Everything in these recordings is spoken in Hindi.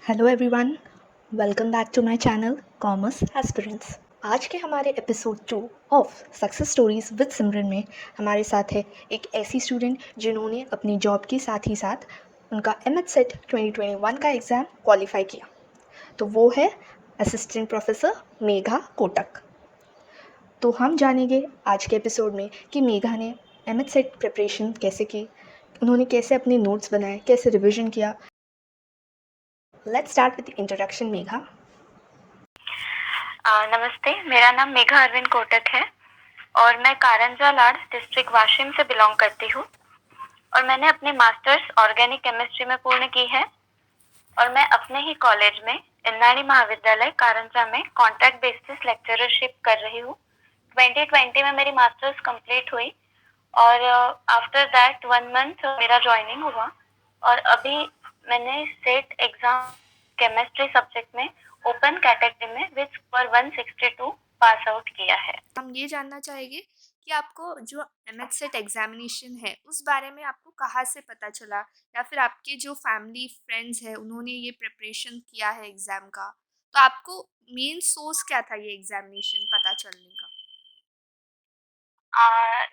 Hello everyone, welcome back to my channel commerce aspirants. आज के हमारे episode 2 of success stories with Simran में हमारे साथ है एक ऐसी स्टूडेंट जिन्होंने अपनी जॉब के साथ ही साथ उनका एमएच सेट 2021 का एग्ज़ाम क्वालिफाई किया। तो वो है असिस्टेंट प्रोफेसर मेघा कोटक। तो हम जानेंगे आज के एपिसोड में कि मेघा ने एमएच सेट प्रिपरेशन कैसे की, उन्होंने कैसे अपने नोट्स बनाए, कैसे रिविजन किया। Let's start with introduction Megha. नमस्ते, मेरा नाम मेघा अरविंद कोटक है और मैं कारंजा लाड डिस्ट्रिक्ट वाशिम से बिलोंग करती हूँ और मैंने अपनी मास्टर्स ऑर्गेनिक केमिस्ट्री में पूर्ण की है और मैं अपने ही कॉलेज में इन्नानी महाविद्यालय कारंजा में कॉन्ट्रैक्ट बेसिस लेक्चरशिप कर रही हूँ। 2020 में मेरी मास्टर्स कंप्लीट हुई और आफ्टर दैट 1 मंथ मेरा ज्वाइनिंग हुआ और अभी मैंने सेट एग्जाम केमिस्ट्री सब्जेक्ट में ओपन कैटेगरी में विद स्कोर 162 पास आउट किया है। हम ये जानना चाहेंगे कि आपको जो एमएच सेट एग्जामिनेशन है उस बारे में आपको कहाँ से पता चला, या फिर आपके जो फैमिली फ्रेंड्स हैं उन्होंने ये प्रिपरेशन किया है एग्ज़ाम का, तो आपको मेन सोर्स क्या था ये एग्जामिनेशन पता चलने का?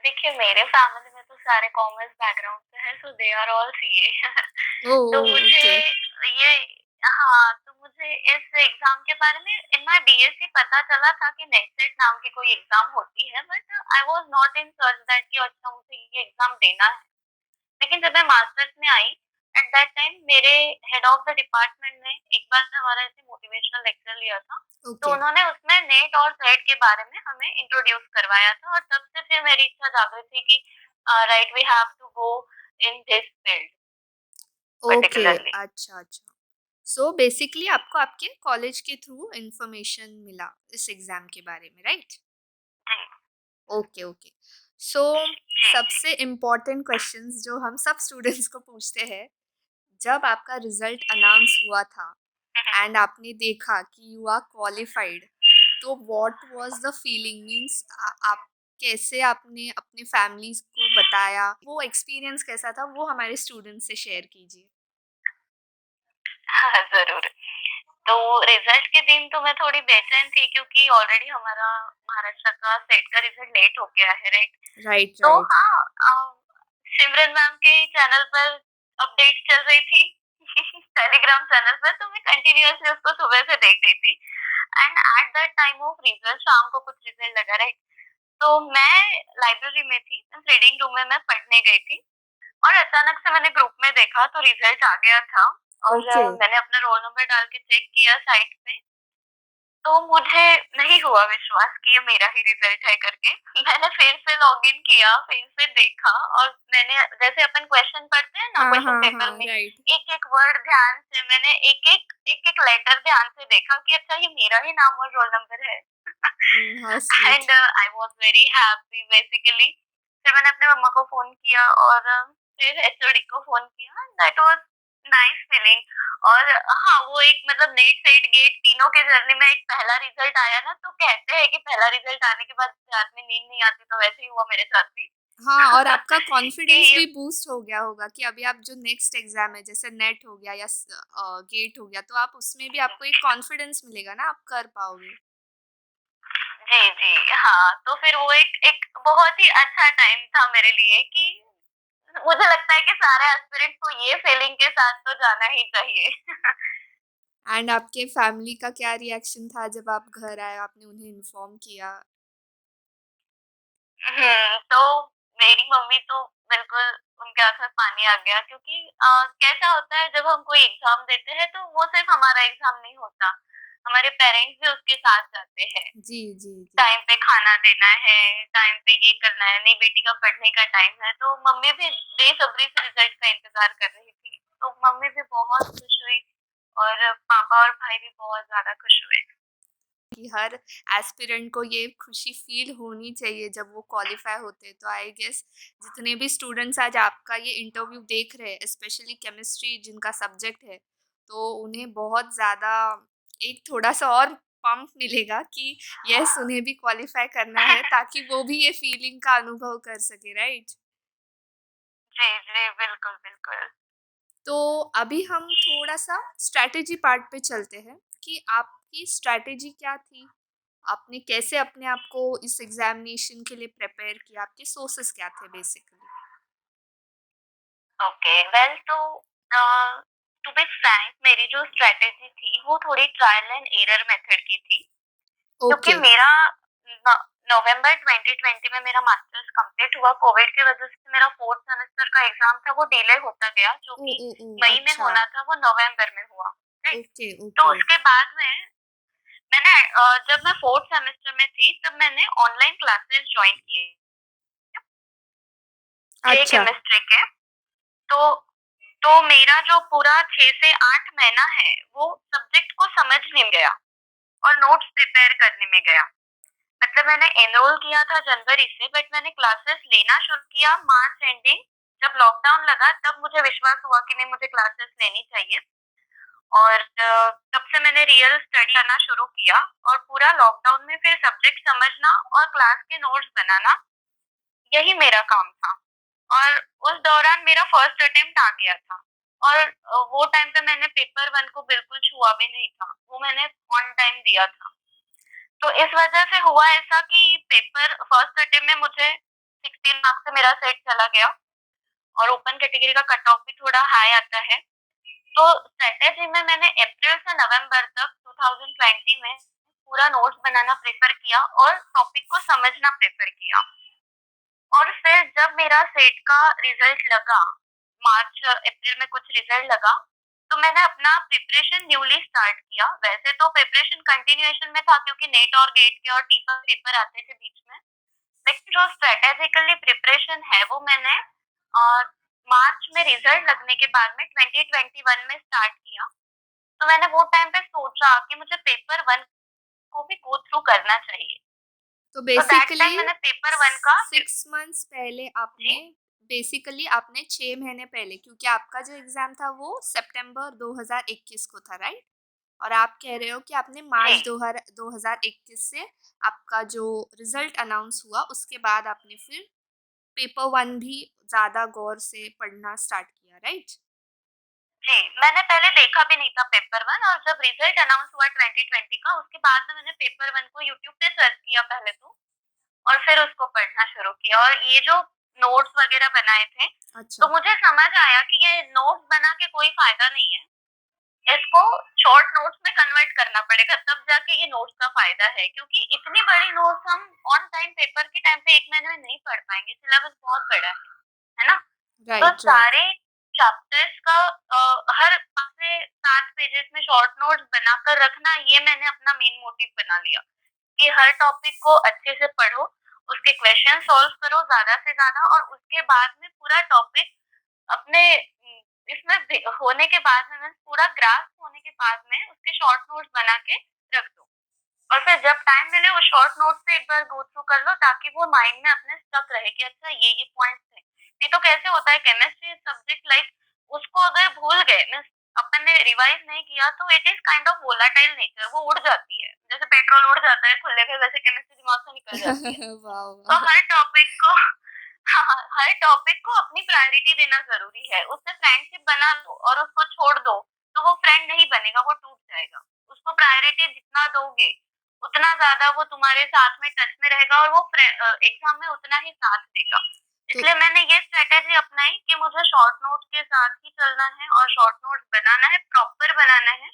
देखिए, मेरे फैमिली में तो सारे कॉमर्स बैकग्राउंड से है, सो दे आर ऑल सीए। तो ओह! मुझे ओके। ये तो मुझे इस एग्जाम के बारे में इन माय बीएससी पता चला था कि नेटसेट नाम की कोई एग्जाम होती है, but I was not in search that कि अच्छा मुझे ये एग्जाम देना है। लेकिन जब मैं मास्टर्स में आई, एट दैट टाइम मेरे हेड ऑफ द डिपार्टमेंट ने एक बार हमारा ऐसे मोटिवेशनल लेक्चर लिया था। तो ओके। उन्होंने उसमें नेट और सेट के बारे में हमें इंट्रोड्यूस करवाया था और तब से फिर मेरी इच्छा जागृत थी कि right, we have to go in this field okay, particularly. अच्छा, अच्छा। सो बेसिकली आपको आपके कॉलेज के थ्रू इन्फॉर्मेशन मिला इस एग्ज़ाम के बारे में, राइट? जी ओके, ओके। सो जी जी। सबसे इम्पोर्टेंट क्वेश्चंस जो हम सब स्टूडेंट्स को पूछते हैं, जब आपका रिजल्ट अनाउंस हुआ था एंड आपने देखा कि यू आर क्वालिफाइड, तो what was the feeling, means आप कैसे आपने अपने फैमिलीज को बताया, वो एक्सपीरियंस कैसा था, वो हमारे स्टूडेंट्स से शेयर कीजिए। हाँ, जरूर। तो रिजल्ट के दिन तो मैं थोड़ी बेचैन थी क्योंकि ऑलरेडी हमारा महाराष्ट्र का सेट का रिजल्ट लेट हो गया है, राइट। राइट, तो राइट। सिमरन मैम के चैनल पर अपडेट चल रही थी टेलीग्राम चैनल पर, तो मैं कंटिन्यूअसली उसको सुबह से देख रही थी। And at that time of result शाम को कुछ रिजल्ट लगा, राइट। तो मैं लाइब्रेरी में थी, रीडिंग रूम में मैं पढ़ने गई थी और अचानक से मैंने ग्रुप में देखा तो रिजल्ट आ गया था और ओके। मैंने अपना रोल नंबर डाल के चेक किया साइट पे। तो मुझे नहीं हुआ विश्वास कि ये मेरा ही रिजल्ट है करके। मैंने फिर से लॉगिन किया, फिर से देखा और मैंने जैसे अपन क्वेश्चन पढ़ते हैं ना हाँ, क्वेश्चन हाँ, पेपर हाँ, में, राइट। एक-एक वर्ड ध्यान से मैंने एक-एक लेटर ध्यान से देखा कि अच्छा ये मेरा ही नाम और रोल नंबर है। How sweet. And I was very happy basically. फिर मैंने अपने मम्मा को फ़ोन किया और फिर एचओडी को फ़ोन किया। That was nice feeling. और हाँ, वो एक मतलब नेट, सेट, गेट तीनों के जर्नी में एक पहला रिजल्ट आया ना, तो कहते हैं कि पहला रिजल्ट आने के बाद रात में नींद नहीं आती, तो वैसे ही हुआ मेरे साथ भी। हाँ, और आपका कि कॉन्फिडेंस भी बूस्ट हो गया होगा कि अभी आप जो नेक्स्ट एग्ज़ाम है, जैसे नेट हो गया या गेट हो गया, तो आप उसमें भी आपको एक कॉन्फिडेंस मिलेगा ना, आप कर पाओगे। जी, जी, हाँ, तो फिर वो एक एक बहुत ही अच्छा टाइम था मेरे लिए कि मुझे लगता है कि सारे एस्पिरेंट्स को ये फीलिंग के साथ तो जाना ही चाहिए। एंड आपके फैमिली का क्या रिएक्शन था जब आप घर आए, आपने उन्हें इन्फॉर्म किया? तो मेरी मम्मी तो बिल्कुल, उनके आँख में पानी आ गया क्योंकि कैसा होता है जब हम कोई एग्ज़ाम देते हैं तो वो सिर्फ़ हमारा एग्ज़ाम नहीं होता, हमारे पेरेंट्स भी उसके साथ जाते हैं। जी, जी, जी। टाइम पे खाना देना है, टाइम पे ये करना है, नहीं बेटी का पढ़ने का टाइम है, तो मम्मी भी बेसब्री से रिज़ल्ट का इंतज़ार कर रही थी। तो मम्मी भी बहुत खुश हुई और पापा और भाई भी बहुत ज़्यादा खुश हुए। कि हर एस्पिरेंट को ये खुशी फ़ील होनी चाहिए जब वो क्वालिफ़ाई होते हैं। तो आई गेस जितने भी स्टूडेंट्स आज आपका ये इंटरव्यू देख रहे हैं, स्पेशली केमिस्ट्री जिनका सब्जेक्ट है, तो उन्हें बहुत ज़्यादा एक थोड़ा-सा और पंप मिलेगा कि येस, उन्हें भी क्वालिफ़ाई करना है ताकि वो भी ये फ़ीलिंग का अनुभव कर सकें, राइट? जी, जी, बिल्कुल, बिल्कुल। तो अभी हम थोड़ा-सा स्ट्रैटेजी पार्ट पे चलते हैं कि आपकी स्ट्रैटेजी क्या थी? आपने कैसे अपने आप को इस एग्ज़ामिनेशन के लिए प्रिपेयर किया? आपके सोर्सेज़ क्या थे बेसिकली? ओके, वेल तो टू बी फ्रैंक मेरी जो स्ट्रैटेजी थी वो थोड़ी ट्रायल एंड एरर मेथड की थी। क्योंकि ओके। मेरा न नवंबर 2020 में मेरा मास्टर्स कंप्लीट हुआ, कोविड की वजह से मेरा 4th सेमेस्टर का एग्ज़ाम था वो डिले होता गया, जो ओह, कि ओह, ओह! मई में अच्छा। होना था वो नवंबर में हुआ, राइट? ओके, तो ओके। उसके बाद में मैंने जब मैं 4th सेमेस्टर में थी तब मैंने ऑनलाइन क्लासेस जॉइन किए थे अच्छा। केमिस्ट्री के। तो मेरा जो पूरा 6 से 8 महीना है वो सब्जेक्ट को समझने में गया और नोट्स प्रिपेयर करने में गया। मतलब मैंने एनरोल किया था जनवरी से, बट मैंने क्लासेस लेना शुरू किया मार्च एंडिंग। जब लॉकडाउन लगा तब मुझे विश्वास हुआ कि नहीं, मुझे क्लासेस लेनी चाहिए। और तब से मैंने रियल स्टडी करना शुरू किया और पूरा लॉकडाउन में फिर सब्जेक्ट समझना और क्लास के नोट्स बनाना, यही मेरा काम था। और उस दौरान मेरा फर्स्ट अटेम्प्ट आ गया था। और वो टाइम पे मैंने पेपर 1 को बिल्कुल छुआ भी नहीं था, वो मैंने ऑन टाइम दिया था। तो इस वजह से हुआ ऐसा कि पेपर फर्स्ट अटेम्प्ट में मुझे 16 मार्क्स से मेरा सेट चला गया और ओपन कैटेगरी का कट ऑफ भी थोड़ा हाई आता है। तो स्ट्रेटेजी में मैंने अप्रैल से नवंबर तक 2020 में पूरा नोट्स बनाना प्रेफर किया और टॉपिक को समझना प्रेफर किया। और फिर जब मेरा सेट का रिजल्ट लगा, मार्च अप्रैल में कुछ रिजल्ट लगा, तो मैंने अपना प्रिपरेशन न्यूली स्टार्ट किया। वैसे तो प्रिपरेशन कंटिन्यूएशन में था क्योंकि नेट और गेट के और टीफा पेपर आते थे बीच में। लेकिन जो स्ट्रेटेजिकली प्रिपरेशन है वो मैंने मार्च में रिजल्ट लगने के बाद में 2021 में स्टार्ट किया। तो मैंने वो टाइम पे सोचा कि मुझे पेपर 1 को भी गो थ्रू करना चाहिए। तो तो दैट बेसिकली टाइम मैंने पेपर 1 का 6 मंथ्स पहले जी, आपने बेसिकली आपने 6 महीने पहले, क्योंकि आपका जो एग्ज़ाम था वो सितंबर 2021 को था, राइट? और आप कह रहे हो कि आपने जी, मार्च 2021 से आपका जो रिज़ल्ट अनाउंस हुआ उसके बाद आपने फिर पेपर 1 भी ज़्यादा गौर से पढ़ना स्टार्ट किया, राइट? जी। मैंने पहले देखा भी नहीं था पेपर 1, और जब रिजल्ट अनाउंस हुआ 2020 का उसके बाद में मैंने पेपर 1 को यूट्यूब पे सर्च किया पहले तो, और फिर उसको पढ़ना शुरू किया। और ये जो नोट्स वगैरह बनाए थे, अच्छा। तो मुझे समझ आया कि ये नोट्स बना के कोई फायदा नहीं है। इसको शॉर्ट नोट्स में कन्वर्ट करना पड़ेगा, तब जाके ये नोट्स का फायदा है। क्योंकि इतनी बड़ी नोट्स हम ऑन टाइम पेपर के टाइम पे 1 महीने में नहीं पढ़ पाएँगे, सिलेबस बहुत बड़ा है ना? तो राइट, राइट। सारे चैप्टर्स का हर 5 से 7 पेजेस में शॉर्ट नोट्स बनाकर रखना, ये मैंने अपना मेन मोटिव बना लिया कि हर टॉपिक को अच्छे से पढ़ो, उसके क्वेश्चन सॉल्व करो ज़्यादा से ज़्यादा, और उसके बाद में पूरा टॉपिक अपने इसमें होने के बाद में, मैं पूरा ग्रास्प होने के बाद में उसके शॉर्ट नोट्स बना के रख दो। और फिर जब टाइम मिले वो शॉर्ट नोट्स से एक बार गो थ्रू कर लो, ताकि वो माइंड में अपने स्टक रहे कि अच्छा ये पॉइंट्स थे। नहीं तो कैसे होता है, केमिस्ट्री सब्जेक्ट लाइक उसको अगर भूल गए, मीन्स अपन ने रिवाइज नहीं किया, तो it is kind of volatile nature, वो उड़ जाती है जैसे पेट्रोल उड़ जाता है खुले में, वैसे केमिस्ट्री दिमाग से निकल जाती है। वाह, तो वाह! हर टॉपिक को हाँ, हर टॉपिक को अपनी प्रायोरिटी देना ज़रूरी है। उससे फ्रेंडशिप बना लो और उसको छोड़ दो, तो वो फ्रेंड नहीं बनेगा, वो टूट जाएगा। उसको प्रायोरिटी जितना दोगे, उतना ज़्यादा वो तुम्हारे साथ में टच में रहेगा और वो एग्ज़ाम में उतना ही साथ देगा। तो इसलिए मैंने ये स्ट्रैटेजी अपनाई कि मुझे शॉर्ट नोट्स के साथ ही चलना है और शॉर्ट नोट्स बनाना है, प्रॉपर बनाना है।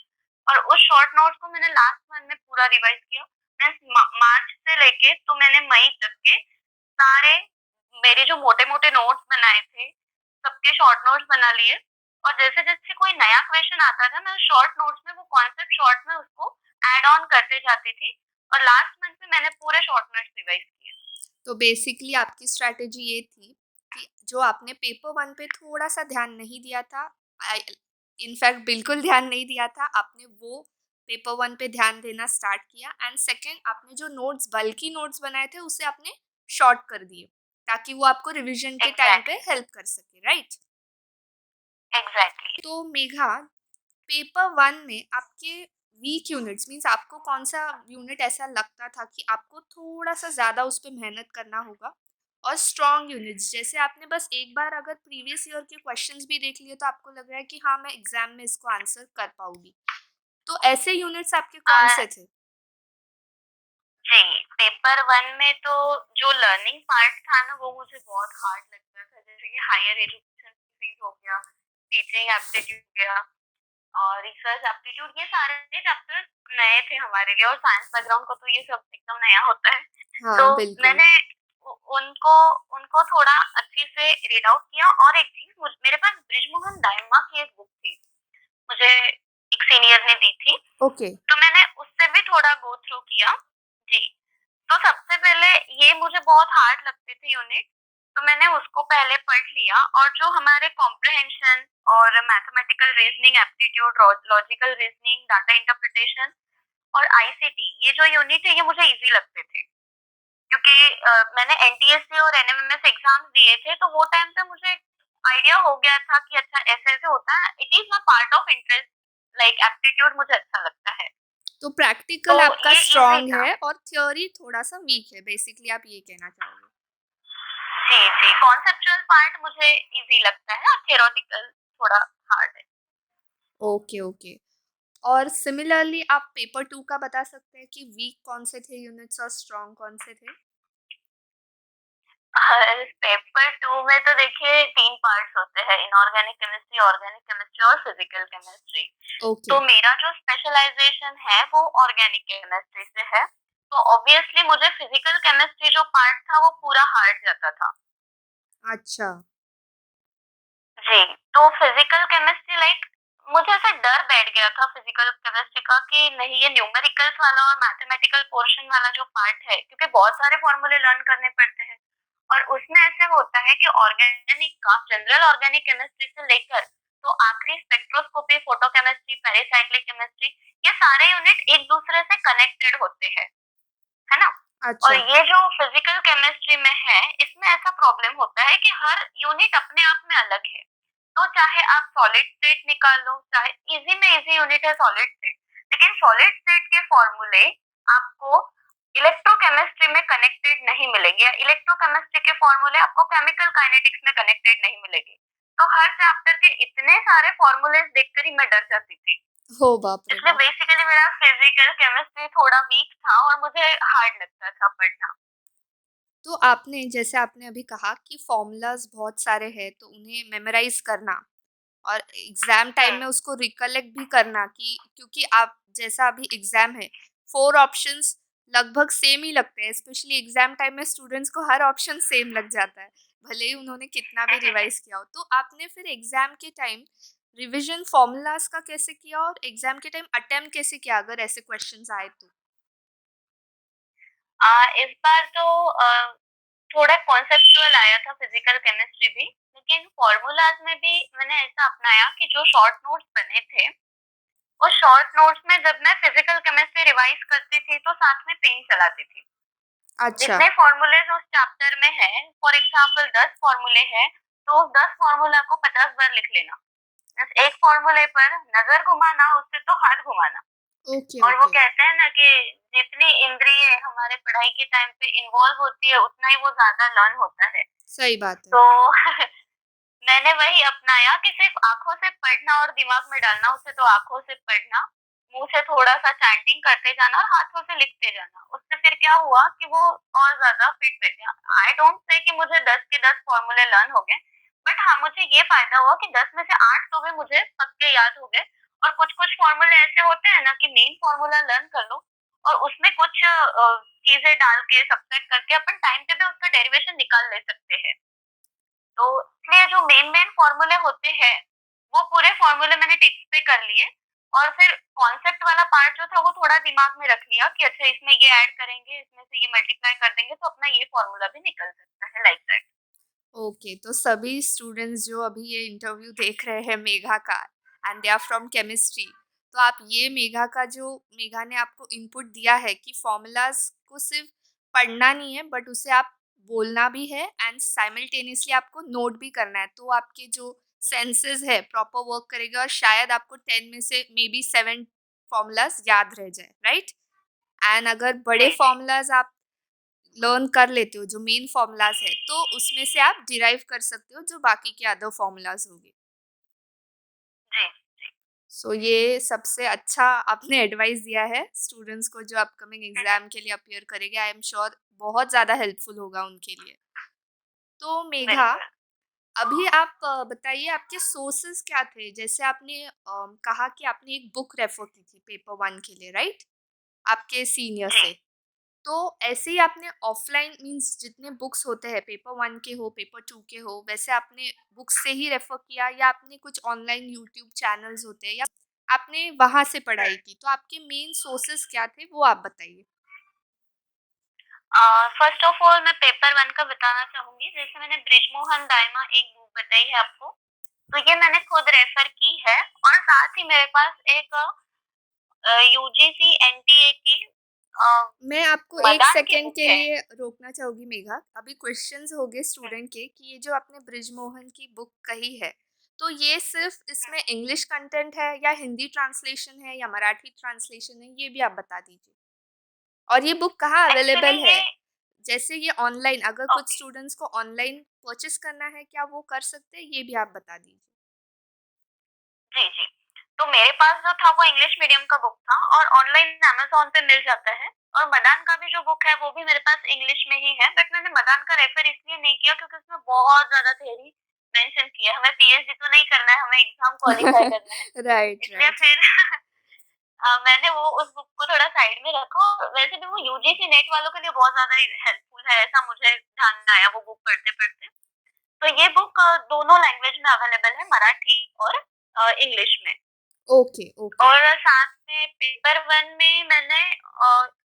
और उस शॉर्ट नोट्स को मैंने लास्ट मंथ में पूरा रिवाइज़ किया। मीन्स मार्च से लेके तो मैंने मई तक के सारे मेरे जो मोटे-मोटे नोट्स बनाए थे, सबके शॉर्ट नोट्स बना लिए। और जैसे-जैसे कोई नया क्वेश्चन आता था, मैं शॉर्ट नोट्स में वो कॉन्सेप्ट शॉर्ट में उसको ऐड ऑन करते जाती थी। और लास्ट मंथ में मैंने पूरे शॉर्ट नोट्स रिवाइज़ किए। तो बेसिकली आपकी स्ट्रैटेजी ये थी कि जो आपने पेपर 1 पे थोड़ा-सा ध्यान नहीं दिया था, आई इनफैक्ट बिल्कुल ध्यान नहीं दिया था, आपने वो पेपर 1 पे ध्यान देना स्टार्ट किया एंड सेकंड आपने जो नोट्स बल्की नोट्स बनाए थे उसे आपने शॉर्ट कर दिए, ताकि वो आपको रिविज़न के टाइम पे एग्ज़ैक्टली, हेल्प कर सके, राइट? एग्ज़ैक्टली। तो मेघा, पेपर 1 में आपके वीक यूनिट्स मीन्स आपको कौन-सा यूनिट ऐसा लगता था कि आपको थोड़ा-सा ज़्यादा उस पे मेहनत करना होगा? और स्ट्रॉन्ग यूनिट्स, जैसे आपने बस एक बार अगर प्रीवियस ईयर के क्वेश्चंस भी देख लिए तो आपको लग रहा है कि हाँ मैं एग्जाम में इसको आंसर कर पाऊंगी, तो ऐसे यूनिट्स आपके कौन आ, से थे? जी, पेपर वन में तो जो लर्निंग पार्ट था ना वो मुझे बहुत हार्ड लगता था, जैसे कि हायर एजुकेशन फील्ड हो गया, टीचिंग एप्टीट्यूड हो गया और रिसर्च एप्टीट्यूड, ये सारे चैप्टर नए थे हमारे लिए और साइंस बैकग्राउंड को तो ये सब एकदम नया होता है। तो हाँ बिल्कुल। मैंने उनको उनको थोड़ा अच्छे से रीड आउट किया और एक चीज मेरे पास ब्रिजमोहन दाइमा की एक बुक थी, मुझे एक सीनियर ने दी थी, ओके। तो मैंने उससे भी थोड़ा गो थ्रू किया। जी, तो सबसे पहले ये मुझे बहुत हार्ड लगते थे यूनिट, तो मैंने उसको पहले पढ़ लिया और जो हमारे कॉम्प्रिहेंशन और mathematical reasoning aptitude, logical reasoning, data interpretation और आईसीटी, ये जो यूनिट है ये मुझे इजी लगते थे, क्योंकि मैंने एनटीएससी और एनएमएमएस एग्जाम्स दिए थे, तो वो टाइम पे मुझे आइडिया हो गया था कि अच्छा ऐसे ऐसे होता है, it is my part of interest, like aptitude मुझे अच्छा लगता है, तो तो प्रैक्टिकल आपका ये इजी स्ट्रांग था। है और थ्योरी थोड़ा सा वीक है, बेसिकली आप ये कहना चाहोगे? जी, जी, कॉन्सेप्चुअल पार्ट मुझे इजी लगता है और थ्योरेटिकल थोड़ा हार्ड है। Okay okay. और सिमिलरली आप पेपर टू का बता सकते हैं कि वीक कौन से थे यूनिट्स और स्ट्रांग कौन से थे? पेपर 2 में तो देखिए 3 पार्ट्स होते हैं, इनऑर्गेनिक केमिस्ट्री, ऑर्गेनिक केमिस्ट्री और फिजिकल केमिस्ट्री। ओके। तो मेरा जो स्पेशलाइजेशन है वो ऑर्गेनिक केमिस्ट्री से है, तो ऑब्वियसली मुझे फिजिकल केमिस्ट्री जो पार्ट था वो पूरा हार्ड जाता था। अच्छा। जी, तो फिजिकल केमिस्ट्री लाइक मुझे ऐसा डर बैठ गया था फिजिकल केमिस्ट्री का कि नहीं ये न्यूमेरिकल्स वाला और मैथमेटिकल पोर्शन वाला जो पार्ट है, क्योंकि बहुत सारे फॉर्मूले लर्न करने पड़ते हैं और उसमें ऐसे होता है कि ऑर्गेनिक का जनरल ऑर्गेनिक केमिस्ट्री से लेकर तो आखिरी स्पेक्ट्रोस्कोपी, फोटोकेमिस्ट्री, पेरिसाइक्लिक केमिस्ट्री, ये सारे यूनिट एक दूसरे से कनेक्टेड होते हैं, है ना? और अच्छा। ये जो फिजिकल केमिस्ट्री में है, इसमें ऐसा प्रॉब्लम होता है कि हर यूनिट अपने आप में अलग है। तो चाहे आप सॉलिड स्टेट निकाल लो, चाहे इजी में इजी यूनिट है सॉलिड स्टेट, लेकिन सॉलिड स्टेट के फॉर्मूले आपको इलेक्ट्रोकेमिस्ट्री में कनेक्टेड नहीं मिलेंगे, या इलेक्ट्रोकेमिस्ट्री के फॉर्मूले आपको केमिकल काइनेटिक्स में कनेक्टेड नहीं मिलेंगे। तो हर चैप्टर के इतने सारे फॉर्मूलेस देखकर ही मैं डर जाती थी, हो बाप रे इसलिए बाप। बेसिकली मेरा फिजिकल केमिस्ट्री थोड़ा वीक था और मुझे हार्ड लगता था पढ़ना। तो आपने जैसे आपने अभी कहा कि फॉर्मूलाज बहुत सारे हैं तो उन्हें मेमोराइज करना और एग्जाम टाइम हम्म, में उसको रिकलेक्ट भी करना, कि क्योंकि आप जैसा अभी एग्जाम है, फोर ऑप्शंस लगभग सेम ही लगते हैं, स्पेशली एग्जाम टाइम में स्टूडेंट्स को हर ऑप्शन सेम लग जाता है, भले ही उन्होंने कितना भी रिवाइज किया हो। तो आपने फिर एग्जाम के टाइम रिवीजन फॉर्मूलाज का कैसे किया और एग्जाम के टाइम अटेम्प्ट कैसे किया अगर ऐसे क्वेश्चंस आए तो? इस बार तो थोड़ा कॉन्सेप्चुअल आया था फिजिकल केमिस्ट्री भी, लेकिन फॉर्मूलाज में भी मैंने ऐसा अपनाया कि जो शॉर्ट नोट्स बने थे, उस शॉर्ट नोट्स में जब मैं फिजिकल केमिस्ट्री रिवाइज करती थी तो साथ में पेन चलाती थी। अच्छा। जितने फॉर्मूलेज उस चैप्टर में है, फॉर एग्जांपल 10 फॉर्मूले हैं, तो उस 10 फॉर्मूला को 50 बार लिख लेना। बस एक फॉर्मूले पर नजर घुमाना, उससे तो हाथ घुमाना। ओके और वो ओके। कहते हैं ना कि जितनी इंद्रिय हमारे पढ़ाई के टाइम पे इन्वॉल्व होती है उतना ही वो ज्यादा लर्न होता है। सही बात है। तो मैंने वही अपनाया कि सिर्फ आंखों से पढ़ना और दिमाग में डालना, उसे तो आंखों से पढ़ना, मुंह से थोड़ा सा चैंटिंग करते जाना और हाथों से लिखते जाना। उससे फिर क्या हुआ कि वो और ज्यादा फिट बैठ गया। आई डोंट से कि मुझे 10 के 10 फॉर्मूले लर्न हो गए, बट हाँ मुझे ये फायदा हुआ कि 10 में से 8 तो भी मुझे पक्के याद हो गए। और कुछ कुछ फॉर्मूले ऐसे होते हैं ना कि मेन फॉर्मूला लर्न कर लो और उसमें कुछ चीजें डाल के सब्ट्रैक्ट करके अपन टाइम पे भी उसका डेरिवेशन निकाल ले सकते हैं। तो इसलिए जो मेन मेन फॉर्मूले होते हैं वो पूरे फॉर्मूले मैंने टिप्स पे कर लिए और फिर कॉन्सेप्ट वाला पार्ट जो था वो थोड़ा दिमाग में रख लिया कि अच्छा इसमें ये ऐड करेंगे, इसमें से ये मल्टीप्लाई कर देंगे तो अपना ये फॉर्मूला भी निकल सकता है, लाइक दैट। ओके, तो सभी स्टूडेंट्स जो अभी ये इंटरव्यू देख रहे हैं मेघा का and they are from chemistry, तो आप ये मेघा ने आपको इनपुट दिया है कि फॉर्मूलाज को सिर्फ पढ़ना नहीं है बट उसे आप बोलना भी है एंड साइमल्टेनियसली आपको नोट भी करना है, तो आपके जो सेंसेस है प्रॉपर वर्क करेगा और शायद आपको 10 में से मे बी 7 फॉर्मूलाज याद रह जाए, राइट? एंड अगर बड़े जी, जी। फॉर्मूलाज आप लर्न कर लेते हो जो मेन फॉर्मूलाज है, तो उसमें से आप डिराइव कर सकते हो जो बाकी के अदर फॉर्मूलाज होंगे। जी। सो ये सबसे अच्छा आपने एडवाइस दिया है स्टूडेंट्स को जो अपकमिंग एग्जाम के लिए अपियर करेंगे। आई एम श्योर बहुत ज़्यादा हेल्पफुल होगा उनके लिए। तो मेघा, बिल्कुल। अभी आप बताइए आपके सोर्सेस क्या थे? जैसे आपने कहा कि आपने एक बुक रेफर की थी पेपर 1 के लिए, राइट? आपके सीनियर जी। से। तो ऐसे ही आपने ऑफलाइन मीन्स जितने बुक्स होते हैं पेपर 1 के हो, पेपर 2 के हो, वैसे आपने बुक्स से ही रेफर किया या आपने कुछ ऑनलाइन यूट्यूब चैनल्स होते हैं या आपने वहाँ से हुँ। पढ़ाई की? तो आपके मेन सोर्सेस क्या थे वो आप बताइए? फर्स्ट ऑफ ऑल मैं पेपर 1 का बताना चाहूँगी। जैसे मैंने बृजमोहन दायमा एक बुक बताई है आपको, तो ये मैंने खुद रेफ़र की है और साथ ही मेरे पास एक यूजीसी एनटीए की अ, मैं आपको 1 मदान की सेकंड बुक के है। लिए रोकना चाहूँगी मेघा। अभी क्वेश्चन्स हो गए हुँ, स्टूडेंट के कि ये जो आपने बृजमोहन की बुक कही है, तो ये सिर्फ़ हुँ। इसमें इंग्लिश कंटेंट है या हिंदी ट्रांसलेशन है या मराठी ट्रांसलेशन है? ये भी आप बता दीजिए। और ये बुक कहाँ एक्चुअली अवेलेबल ये है? जैसे ये ऑनलाइन अगर कुछ ओके। स्टूडेंट्स को ऑनलाइन परचेज़ करना है, क्या वो कर सकते हैं? ये भी आप बता दीजिए। जी, जी। तो मेरे पास जो था वो इंग्लिश मीडियम का बुक था और ऑनलाइन अमेज़न पे मिल जाता है और मदान का भी जो बुक है वो भी मेरे पास इंग्लिश में ही है, बट मैंने मदान का रेफ़र इसलिए नहीं किया क्योंकि उसमें बहुत ज़्यादा थ्योरी मेंशन की है। हमें पीएचडी तो नहीं करना है, हमें एग्ज़ाम क्वालीफाई करना है। राइट, इसलिए राइट। फिर मैंने वो उस बुक को थोड़ा साइड में रखा और वैसे भी वो यूजीसी नेट वालों के लिए बहुत ज़्यादा हेल्पफुल है, ऐसा मुझे ध्यान में आया वो बुक पढ़ते-पढ़ते। तो ये बुक दोनों लैंग्वेज में अवेलेबल है, मराठी और इंग्लिश में। Okay, okay. और साथ में पेपर 1 में मैंने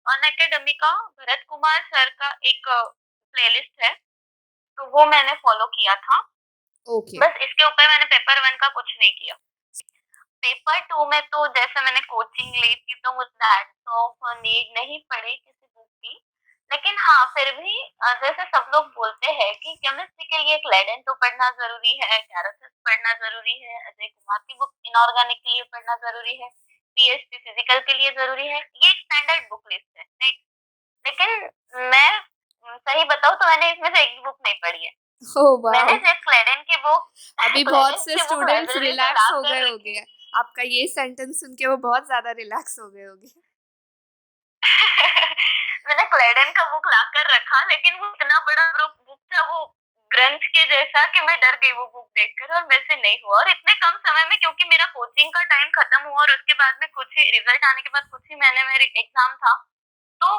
अनअकैडमी का भरत कुमार सर का एक प्लेलिस्ट है, तो वो मैंने फॉलो किया था। ओके। बस इसके ऊपर मैंने पेपर 1 का कुछ नहीं किया। पेपर 2 में तो जैसे मैंने कोचिंग ली थी तो मुझे दैट्स ऑफ नीड नहीं पड़ी किसी बुक की। लेकिन हाँ, फिर भी जैसे सब लोग बोलते हैं कि केमिस्ट्री के लिए क्लेडेन तो पढ़ना ज़रूरी है, कैरोथेस पढ़ना ज़रूरी है, अजय कुमार की बुक इनऑर्गेनिक के लिए पढ़ना ज़रूरी है, पीएचडी फिजिकल के लिए ज़रूरी है। ये एक स्टैंडर्ड बुक लिस्ट है, राइट? लेकिन मैं सही बताऊँ तो मैंने इसमें से एक भी बुक नहीं पढ़ी है। ओह मैंने वाओ! सिर्फ क्लेडेन की बुक अभी बहुत क्लेडेन से की बुक स्टूडेंट्स लाइब्रेरी से रिलैक्स ला हो गए कर रखी। होंगे। आपका ये सेंटेंस सुन के वो बहुत ज़्यादा रिलैक्स हो गए होंगे। मैंने क्लेडेन का बुक लाकर रखा लेकिन वो इतना बड़ा बुक बुक था वो ग्रंथ के जैसा कि मैं डर गई वो बुक देखकर और मेरे से नहीं हुआ और इतने कम समय में क्योंकि मेरा कोचिंग का टाइम खत्म हुआ और उसके बाद में कुछ ही रिजल्ट आने के बाद कुछ ही महीने मेरी एग्जाम था, तो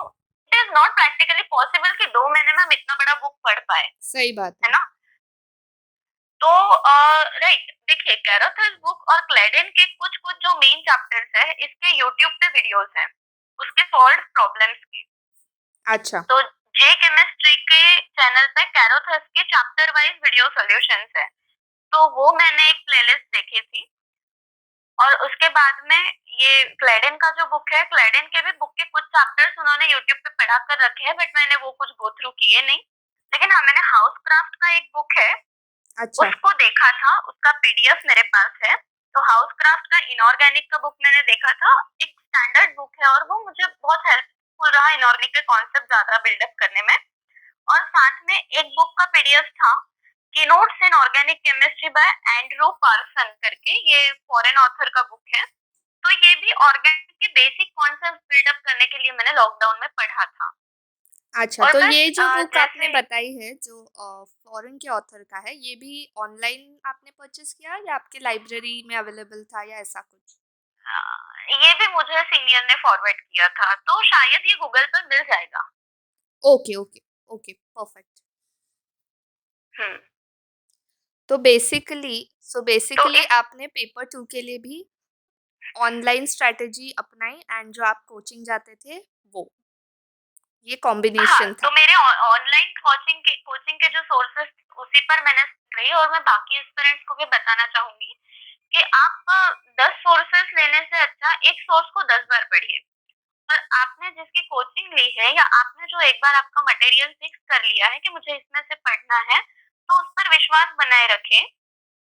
it is not practically possible कि 2 महीने में हम इतना बड़ा बुक पढ़ पाए, सही बात है है। ना? तो राइट, देखिए कैरोथेस बुक और क्लेडेन के कुछ कुछ जो मेन चैप्टर्स है इसके यूट्यूब पे वीडियोस हैं उसके सॉल्व प्रॉब्लम्स के। अच्छा, तो जे केमिस्ट्री के चैनल पे कैरोथेस के चैप्टर वाइज वीडियो सॉल्यूशंस है, तो वो मैंने एक प्लेलिस्ट देखी थी और उसके बाद में ये क्लेडेन का जो बुक है क्लेडेन के भी बुक के कुछ चैप्टर्स उन्होंने यूट्यूब पे पढ़ा कर रखे हैं बट मैंने वो कुछ गो थ्रू किए नहीं। लेकिन हाँ, मैंने हाउस क्राफ्ट का एक बुक है अच्छा, उसको देखा था, उसका पीडीएफ मेरे पास है। तो हाउस क्राफ्ट का इनऑर्गेनिक का बुक मैंने देखा था, एक स्टैंडर्ड बुक है और वो मुझे बहुत हेल्पफुल रहा इनऑर्गेनिक के कॉन्सेप्ट ज़्यादा बिल्डअप करने में। और साथ में एक बुक का पीडीएफ था, keynotes in organic chemistry by Andrew Parson करके, ये फॉरेन ऑथर का बुक है। तो ये भी ऑर्गेनिक के बेसिक कॉन्सेप्ट बिल्डअप करने के लिए मैंने लॉकडाउन में पढ़ा था। अच्छा। और तो बस ये जो बुक आपने जैसे बताई है जो फॉरेन के ऑथर का है, ये भी ऑनलाइन आपने परचेज़ किया या आपके लाइब्रेरी में अवेलेबल था या ऐसा कुछ? ये भी मुझे सीनियर ने फॉरवर्ड किया था, तो शायद ये गूगल पर मिल जाएगा। Okay, okay, okay, perfect. हुँ। सो तो बेसिकली इस आपने पेपर 2 के लिए भी ऑनलाइन स्ट्रैटेजी अपनाई एंड जो आप कोचिंग जाते थे वो, ये हाँ, कॉम्बिनेशन तो था। मेरे ऑनलाइन कोचिंग के जो सोर्सेस उसी पर मैंने रही और मैं बाकी एस्पिरेंट्स को भी बताना चाहूँगी कि आप 10 सोर्सेस लेने से अच्छा एक सोर्स को 10 बार पढ़िए। और आपने जिसकी कोचिंग ली है या आपने जो एक बार आपका मटेरियल फिक्स कर लिया है कि मुझे इसमें से पढ़ना है, तो उस पर विश्वास बनाए रखें,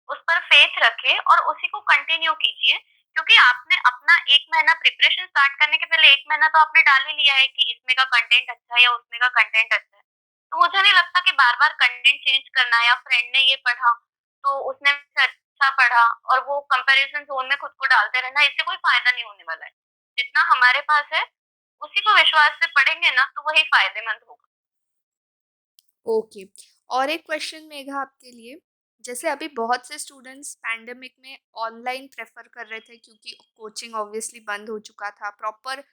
उस पर फेथ रखें और उसी को कंटिन्यू कीजिए। क्योंकि आपने अपना 1 महीना प्रिपरेशन स्टार्ट करने के पहले 1 महीना तो आपने डाल ही लिया है कि इसमें का कंटेंट अच्छा है या उसमें का कंटेंट अच्छा है। तो मुझे नहीं लगता कि बार-बार कंटेंट चेंज करना या फ्रेंड ने ये पढ़ा, तो उसने मुझसे अच्छा पढ़ा और वो कंपैरिज़न ज़ोन में खुद को डालते रहना, इससे कोई फ़ायदा नहीं होने वाला है। जितना हमारे पास है, उसी को विश्वास से पढ़ेंगे ना, तो वही फ़ायदेमंद होगा। ओके। और एक क्वेश्चन मेघा आपके लिए, जैसे अभी बहुत से स्टूडेंट्स पैंडेमिक में ऑनलाइन प्रेफर कर रहे थे क्योंकि कोचिंग ऑब्वियसली बंद हो चुका था, प्रॉपर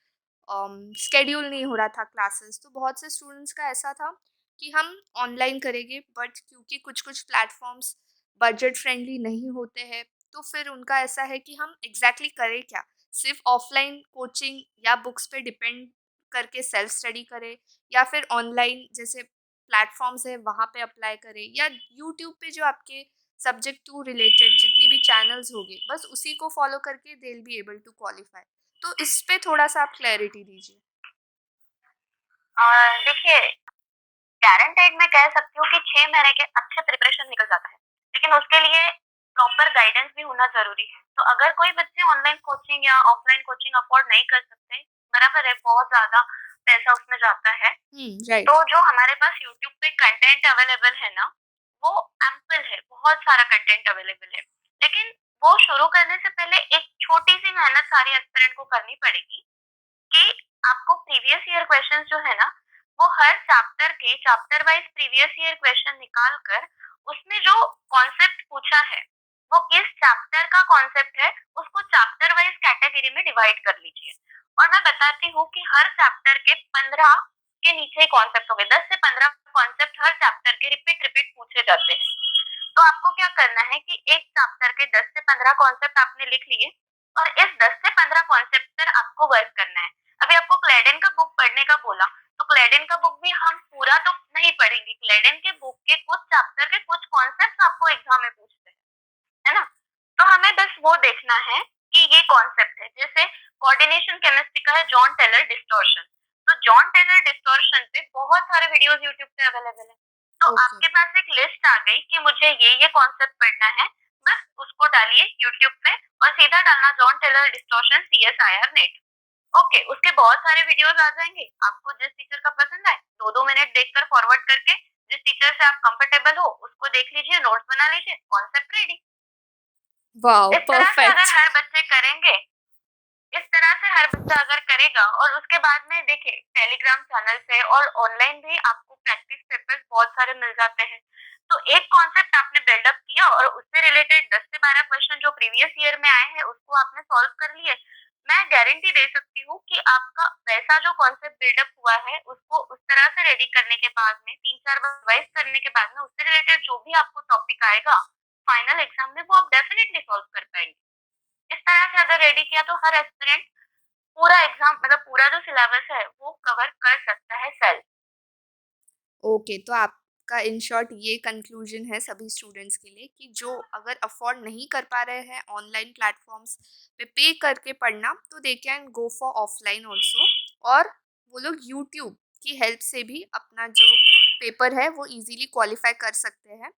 स्केड्यूल नहीं हो रहा था क्लासेस, तो बहुत से स्टूडेंट्स का ऐसा था कि हम ऑनलाइन करेंगे, बट क्योंकि कुछ कुछ प्लेटफॉर्म्स बजट फ्रेंडली नहीं होते हैं, तो फिर उनका ऐसा है कि हम एग्जैक्टली करें क्या, सिर्फ ऑफलाइन कोचिंग या बुक्स पे डिपेंड करके सेल्फ स्टडी करें, या फिर ऑनलाइन जैसे प्लेटफॉर्म्स है वहाँ पे अप्लाई करें, या यूट्यूब पे जो आपके सब्जेक्ट टू रिलेटेड जितनी भी चैनल्स होंगे बस उसी को फॉलो करके they will be able to qualify. तो इस पे थोड़ा-सा आप क्लैरिटी दीजिए। देखिए, गारंटेड मैं कह सकती हूँ कि 6 महीने के अच्छे प्रिपरेशन निकल जाता है, लेकिन उसके लिए प्रॉपर गाइडेंस भी होना ज़रूरी है। तो अगर कोई बच्चे ऑनलाइन कोचिंग या ऑफलाइन कोचिंग अफोर्ड नहीं कर सकते, बराबर है, बहुत ज़्यादा पैसा उसमें जाता है, राइट। तो जो हमारे पास यूट्यूब पे कंटेंट अवेलेबल है ना, वो एम्पल है, बहुत सारा कंटेंट अवेलेबल है। लेकिन वो शुरू करने से पहले एक छोटी-सी मेहनत सारे एस्पिरेंट को करनी पड़ेगी कि आपको प्रीवियस ईयर क्वेश्चंस जो है ना, वो हर chapter wise previous year question निकाल कर उसमें जो कॉन्सेप्ट पूछा है, वो किस चैप्टर का कॉन्सेप्ट है, उसको चैप्टर वाइज कैटेगरी में डिवाइड कर लीजिए। और मैं बताती हूँ कि हर चैप्टर के 15 के नीचे कॉन्सेप्ट होंगे, 10 से 15 कॉन्सेप्ट हर चैप्टर के रिपीट रिपीट पूछे जाते हैं। तो आपको क्या करना है कि एक चैप्टर के 10 से 15 कॉन्सेप्ट आपने लिख लिए और इस 10 से 15 कॉन्सेप्ट पर आपको वर्क करना है। अभी आपको क्लेडेन का बुक पढ़ने का बोला, तो क्लेडेन का बुक भी हम पूरा तो नहीं पढ़ेंगे। क्लेडेन के बुक के कुछ चैप्टर के कुछ कॉन्सेप्ट आपको एग्जाम में पूछते हैं, है ना? तो हमें बस वो देखना है कि ये कॉन्सेप्ट है। जैसे कोऑर्डिनेशन केमिस्ट्री का है जॉन टेलर डिस्टॉर्शन। तो जॉन टेलर डिस्टॉर्शन पे बहुत सारे वीडियोस यूट्यूब पे अवेलेबल है। तो ओके। आपके पास एक लिस्ट आ गई कि मुझे ये कॉन्सेप्ट पढ़ना है। बस उसको डालिए यूट्यूब पे और सीधा डालना Jahn Teller distortion CSIR NET. Okay, उसके बहुत सारे वीडियोस आ जाएंगे। आपको जिस टीचर का पसंद आए 2-2 मिनट देखकर फॉरवर्ड करके जिस टीचर से आप कंफर्टेबल हो उसको देख लीजिए, नोट्स बना लीजिए, कॉन्सेप्ट रेडी। वाओ! इस तरह से अगर परफेक्ट। हर बच्चे करेंगे, इस तरह से हर बच्चा अगर करेगा और उसके बाद में देखिए टेलीग्राम चैनल से और ऑनलाइन भी आपको प्रैक्टिस पेपर्स बहुत सारे मिल जाते हैं। तो एक कॉन्सेप्ट आपने बिल्डअप किया और उससे रिलेटेड 10 से 12 क्वेश्चन जो प्रीवियस ईयर में आए हैं उसको आपने सॉल्व कर लिए। मैं गारंटी दे सकती हूँ कि आपका वैसा जो कॉन्सेप्ट बिल्डअप हुआ है उसको उस तरह से रेडी करने के बाद में 3-4 बार रिवाइज करने के बाद में उससे रिलेटेड जो भी आपको टॉपिक आएगा फाइनल एग्जाम में वो आप डेफिनेटली सॉल्व कर पाएंगे। इस तरह से अगर रेडी किया तो हर एस्पिरेंट पूरा एग्ज़ाम मतलब पूरा जो सिलेबस है वो कवर कर सकता है सेल्फ। ओके, तो आपका इन शॉर्ट ये कंक्लूजन है सभी स्टूडेंट्स के लिए कि जो अगर अफोर्ड नहीं कर पा रहे हैं ऑनलाइन प्लेटफॉर्म्स पे करके पढ़ना, तो they can go for offline also, और वो लोग यूट्यूब की हेल्प से भी अपना जो पेपर है वो इजीली क्वालिफाई कर सकते हैं।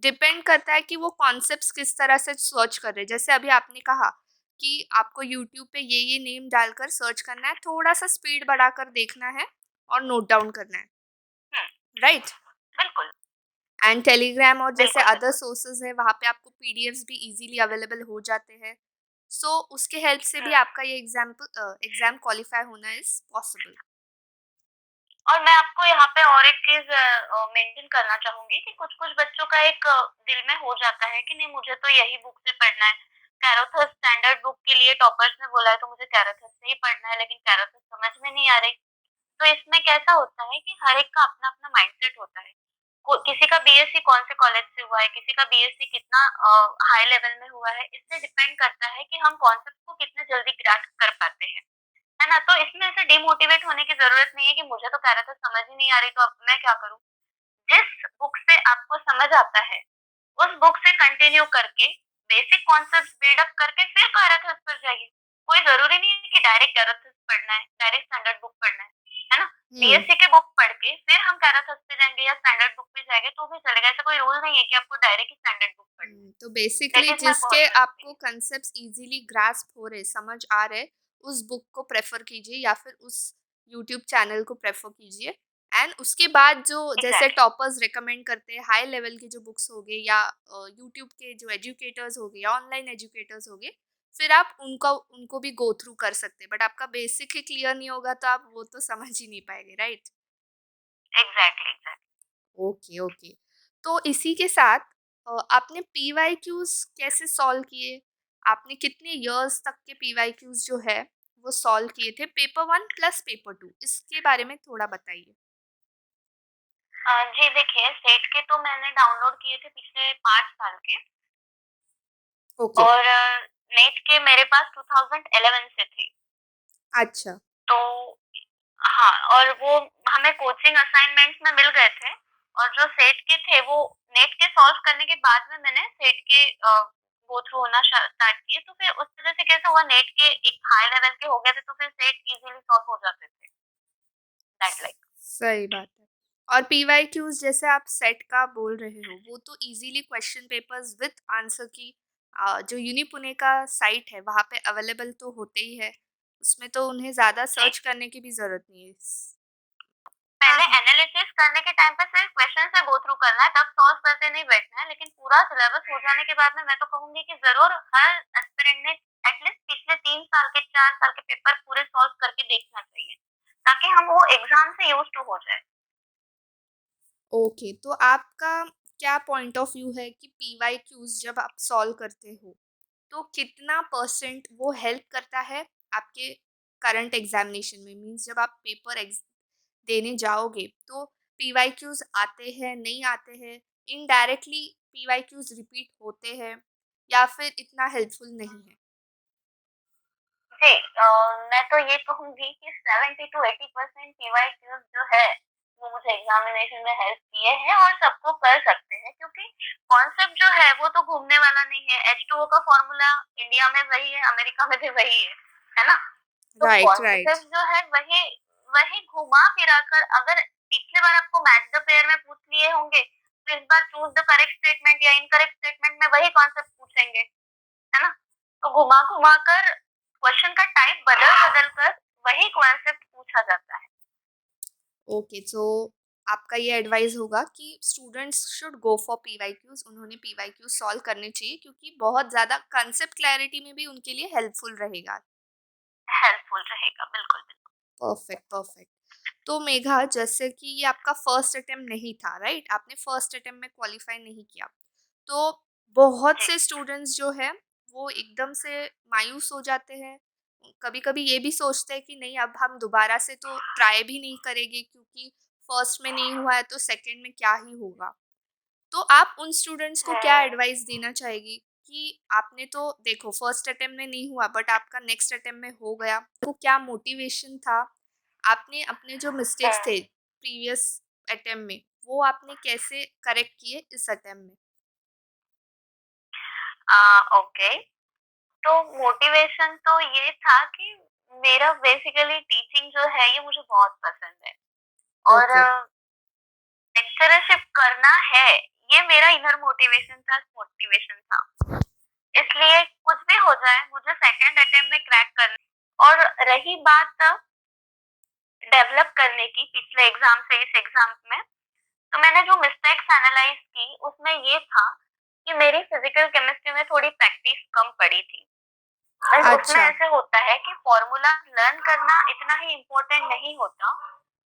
डिपेंड करता है कि वो कॉन्सेप्ट्स किस तरह से सर्च कर रहे हैं। जैसे अभी आपने कहा कि आपको यूट्यूब पे ये नेम डालकर सर्च करना है, थोड़ा-सा स्पीड बढ़ाकर देखना है और नोट डाउन करना है, हुँ, राइट? बिल्कुल, एंड टेलीग्राम और जैसे बिल्कुल, अदर बिल्कुल। सोर्सेज़ है, वहाँ पे आपको पीडीएफ्स भी इज़िली अवेलेबल हो जाते हैं। सो उसके हेल्प से भी हुँ, आपका ये एग्ज़ाम क्वालिफाई होना इज़ पॉसिबल। और मैं आपको यहाँ पे और एक चीज़ मेंशन करना चाहूँगी कि कुछ-कुछ बच्चों का एक दिल में हो जाता है कि नहीं मुझे तो यही बुक से पढ़ना है। कैराथस स्टैंडर्ड बुक के लिए टॉपर्स ने बोला है तो मुझे कैराथस से ही पढ़ना है, लेकिन कैराथस समझ में नहीं आ रही। तो इसमें कैसा होता है कि हर एक का अपना-अपना माइंडसेट होता है। को किसी का बीएससी कौन से कॉलेज से हुआ है, किसी का बीएससी कितना हाई लेवल में हुआ है, इससे डिपेंड करता है कि हम कॉन्सेप्ट को कितने जल्दी ग्रैस्प कर पाते हैं, है ना? तो इसमें ऐसे डिमोटिवेट होने की ज़रूरत नहीं है कि मुझे तो कैराटस समझ ही नहीं आ रही तो अब मैं क्या करूँ? जिस बुक से आपको समझ आता है, उस बुक से कंटिन्यू करके बेसिक कॉन्सेप्ट्स बिल्ड अप करके फिर कैराटस पर जाइए। कोई ज़रूरी नहीं है कि डायरेक्ट कैराटस पढ़ना है, डायरेक्ट स्टैंडर्ड बुक पढ़ना है। है ना? हम्म। बीएससी के बुक पढ़ के फिर हम पैराथस पे जाएँगे या स्टैंडर्ड बुक पे जाएँगे तो भी चलेगा। ऐसा कोई रूल नहीं है कि आपको डायरेक्ट ही स्टैंडर्ड बुक पढ़नी है। तो दैट बेसिकली इज़ माय जिसके पर्सनल आपको ओपिनियन। कंसेप्ट्स इजीली ग्रास्प हो रहे, समझ आ रहे, उस बुक को प्रेफर कीजिए या फिर उस यूट्यूब चैनल को प्रेफर कीजिए। एंड उसके बाद जो जैसे एग्ज़ैक्टली, टॉपर्स रिकमेंड करते हैं हाई लेवल के जो बुक्स हो गए या यूट्यूब के जो एजुकेटर्स हो गए या ऑनलाइन एजुकेटर्स हो गए, फिर आप उनको उनको भी गो थ्रू कर सकते हैं। बट आपका बेसिक ही क्लियर नहीं होगा तो आप वो तो समझ ही नहीं पाएंगे, right? Exactly, exactly. Okay, okay. तो इसी के साथ आपने पीवाईक्यूज़ कैसे सॉल्व किए? आपने कितने इयर्स तक के पीवाईक्यूज़ जो है, वो सॉल्व किए थे? पेपर 1 प्लस पेपर 2 इसके बारे में थोड़ा बताइए। जी देखिए, सेट के तो मैंने डाउनलोड किए थे पिछले 5 साल के ओके, और नेट के मेरे पास 2011 से थे। अच्छा, तो हाँ, और वो हमें कोचिंग असाइनमेंट्स में मिल गए थे और जो सेट के थे वो नेट के सॉल्व करने के बाद में मैंने सेट के गो थ्रू होना स्टार्ट किए। तो फिर उस वजह से कैसा हुआ, नेट के एक हाई लेवल के हो गए थे तो फिर सेट इजीली सॉल्व हो जाते थे। That like. सही बात है। और पीवाईक्यूज़ जैसे आप सेट का बोल रहे हो, वो तो easily question papers with answer की जो यूनिपुणे का साइट है, वहाँ पे अवेलेबल तो होते ही है। उसमें तो उन्हें ज़्यादा जी। सर्च करने की भी ज़रूरत नहीं है। हाँ, पहले हाँ। एनालिसिस करने के टाइम पे सिर्फ क्वेश्चन से गो थ्रू करना है, तब सॉल्व करते नहीं बैठना है। लेकिन पूरा सिलेबस हो जाने के बाद में मैं तो कहूँगी कि ज़रूर हर एस्पिरेंट ने एटलीस्ट पिछले 3 साल के 4 साल के पेपर पूरे सॉल्व करके देखना चाहिए, ताकि हम वो एग्ज़ाम से यूज़्ड टू हो जाए। ओके, तो आपका क्या पॉइंट ऑफ व्यू है कि पीवाईक्यूज़ जब आप सॉल्व करते हो, तो कितना परसेंट वो हेल्प करता है आपके करंट एग्ज़ामिनेशन में? मीन्स जब आप पेपर देने जाओगे, तो पीवाईक्यूज़ आते हैं, नहीं आते हैं, इनडायरेक्टली पीवाईक्यूज़ रिपीट होते हैं या फिर इतना हेल्पफुल नहीं है? जी, मैं तो ये कहूँगी कि 70 टू 80% पीवाईक्यूज़ जो है, वो मुझे एग्ज़ामिनेशन में हेल्प किए हैं और सबको कर सकते हैं, क्योंकि कॉन्सेप्ट जो है वो तो घूमने वाला नहीं है। H2O का फ़ॉर्मूला इंडिया में वही है, अमेरिका में भी वही है ना? तो राइट, राइट। कॉन्सेप्ट जो है वही वही घुमा-फिरा कर, अगर पिछली बार आपको मैच द पेयर में पूछ लिए होंगे, तो इस बार चूज़ द करेक्ट स्टेटमेंट या इनकरेक्ट स्टेटमेंट में वही कॉन्सेप्ट पूछेंगे, है ना? तो घुमा-घुमा कर क्वेश्चन का टाइप बदल-बदल कर वही कॉन्सेप्ट पूछा जाता है। ओके, तो आपका ये एडवाइस होगा कि students should go for PYQs, उन्होंने पीवाईक्यूज सॉल्व करने चाहिए क्योंकि बहुत ज़्यादा कंसेप्ट क्लैरिटी में भी उनके लिए हेल्पफुल रहेगा। हेल्पफुल रहेगा, बिल्कुल, बिल्कुल। Perfect, perfect. तो मेघा, जैसे कि ये आपका फर्स्ट अटेम्प्ट नहीं था, राइट? आपने फर्स्ट अटेम्प्ट में क्वालिफाई नहीं किया, तो बहुत जी। से स्टूडेंट्स जो है वो एकदम से मायूस हो जाते हैं। कभी कभी ये भी सोचते हैं कि नहीं, अब हम दोबारा से तो ट्राई भी नहीं करेंगे क्योंकि फर्स्ट में नहीं हुआ है तो सेकंड में क्या ही होगा। तो आप उन स्टूडेंट्स को क्या हुँ, एडवाइस देना चाहेगी कि आपने तो देखो फर्स्ट अटेम्प्ट में नहीं हुआ बट आपका नेक्स्ट अटेम्प्ट में हो गया, तो क्या मोटिवेशन था? आपने अपने जो मिस्टेक्स हुँ। थे प्रीवियस अटेम्प्ट में, वो आपने कैसे करेक्ट किए इस अटेम्प्ट में? ओके। तो मोटिवेशन तो ये था कि मेरा बेसिकली टीचिंग जो है ये मुझे बहुत पसंद है और ओके, लेक्चरशिप करना है, ये मेरा इनर मोटिवेशन था। इसलिए कुछ भी हो जाए मुझे सेकंड अटेम्प्ट में क्रैक करना। और रही बात डेवलप करने की पिछले एग्ज़ाम से इस एग्ज़ाम में, तो मैंने जो मिस्टेक्स एनालाइज़ की उसमें ये था कि मेरी फिज़िकल केमिस्ट्री में थोड़ी प्रैक्टिस कम पड़ी थी। एंड उसमें अच्छा, ऐसे होता है कि फॉर्मूला लर्न करना इतना ही इम्पोर्टेंट नहीं होता,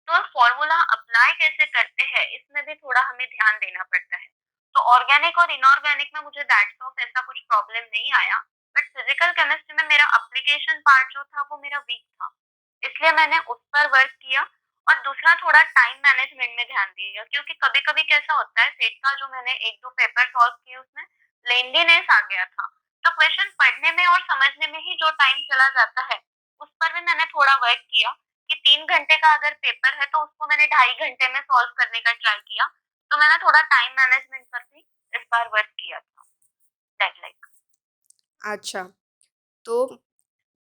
तो फॉर्मूला अप्लाई कैसे करते हैं इसमें भी थोड़ा हमें ध्यान देना पड़ता है। तो ऑर्गेनिक और इनऑर्गेनिक में मुझे दैट्स ऑफ ऐसा कुछ प्रॉब्लम नहीं आया, बट फिजिकल केमिस्ट्री में मेरा एप्लीकेशन पार्ट जो था वो मेरा वीक था, इसलिए मैंने उस पर वर्क किया। और दूसरा थोड़ा टाइम मैनेजमेंट में ध्यान दिया, क्योंकि कभी कभी कैसा होता है, सेट का जो मैंने एक दो पेपर सॉल्व किए उसमें लेंदीनेस आ गया था, तो क्वेश्चन पढ़ने में और समझने में ही जो टाइम चला जाता है, उस पर भी मैंने थोड़ा वर्क किया कि 3 घंटे का अगर पेपर है तो उसको मैंने ढाई घंटे में सॉल्व करने का ट्राई किया। तो मैंने थोड़ा टाइम मैनेजमेंट पर भी इस बार वर्क किया था। That like. अच्छा। तो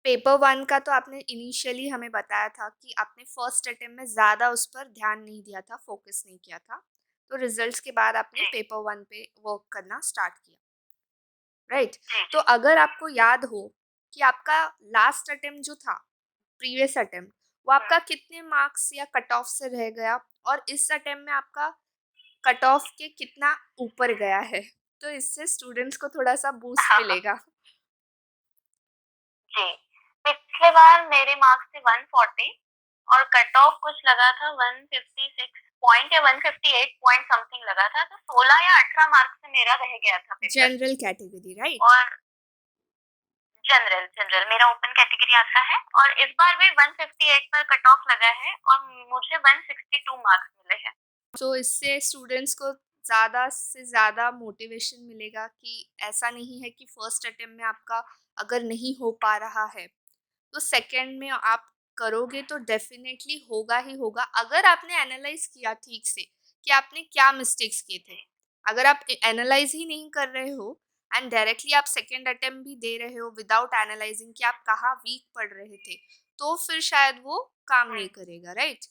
पेपर 1 का तो आपने इनिशियली हमें बताया था कि आपने फर्स्ट अटेम्प्ट में ज़्यादा उस पर ध्यान नहीं दिया था, फ़ोकस नहीं किया था। तो रिज़ल्ट्स के बाद आपने जी पेपर 1 पे वर्क करना स्टार्ट किया, राइट? जी तो जी। अगर आपको याद हो कि आपका लास्ट अटेम्प्ट जो था, प्रीवियस अटेम्प्ट, वो आपका हम्म। कितने मार्क्स या कट ऑफ से रह गया और इस अटेम्प्ट में आपका कट ऑफ के कितना ऊपर गया है? तो इससे स्टूडेंट्स को थोड़ा-सा बूस्ट मिलेगा। जी, पिछले बार मेरे मार्क्स थे 140 और कट ऑफ कुछ लगा था 156 पॉइंट या 158 पॉइंट समथिंग लगा था, तो 16 या 18 मार्क्स से मेरा रह गया था पेपर। General category, right? और जनरल जनरल मेरा ओपन कैटेगरी आता है और इस बार भी 158 पर कट ऑफ लगा है और मुझे 162 मार्क्स मिले हैं। तो इससे स्टूडेंट्स को ज़्यादा से ज़्यादा मोटिवेशन मिलेगा कि ऐसा नहीं है कि फर्स्ट अटेम्प्ट में आपका अगर नहीं हो पा रहा है तो सेकंड में आप करोगे तो डेफिनेटली होगा ही होगा, अगर आपने एनालाइज किया ठीक से कि आपने क्या मिस्टेक्स किए थे। अगर आप एनालाइज ही नहीं कर रहे हो एंड डायरेक्टली आप सेकंड अटेम्प्ट भी दे रहे हो विदाउट एनालाइजिंग कि आप कहाँ वीक पड़ रहे थे, तो फिर शायद वो काम नहीं करेगा, राइट?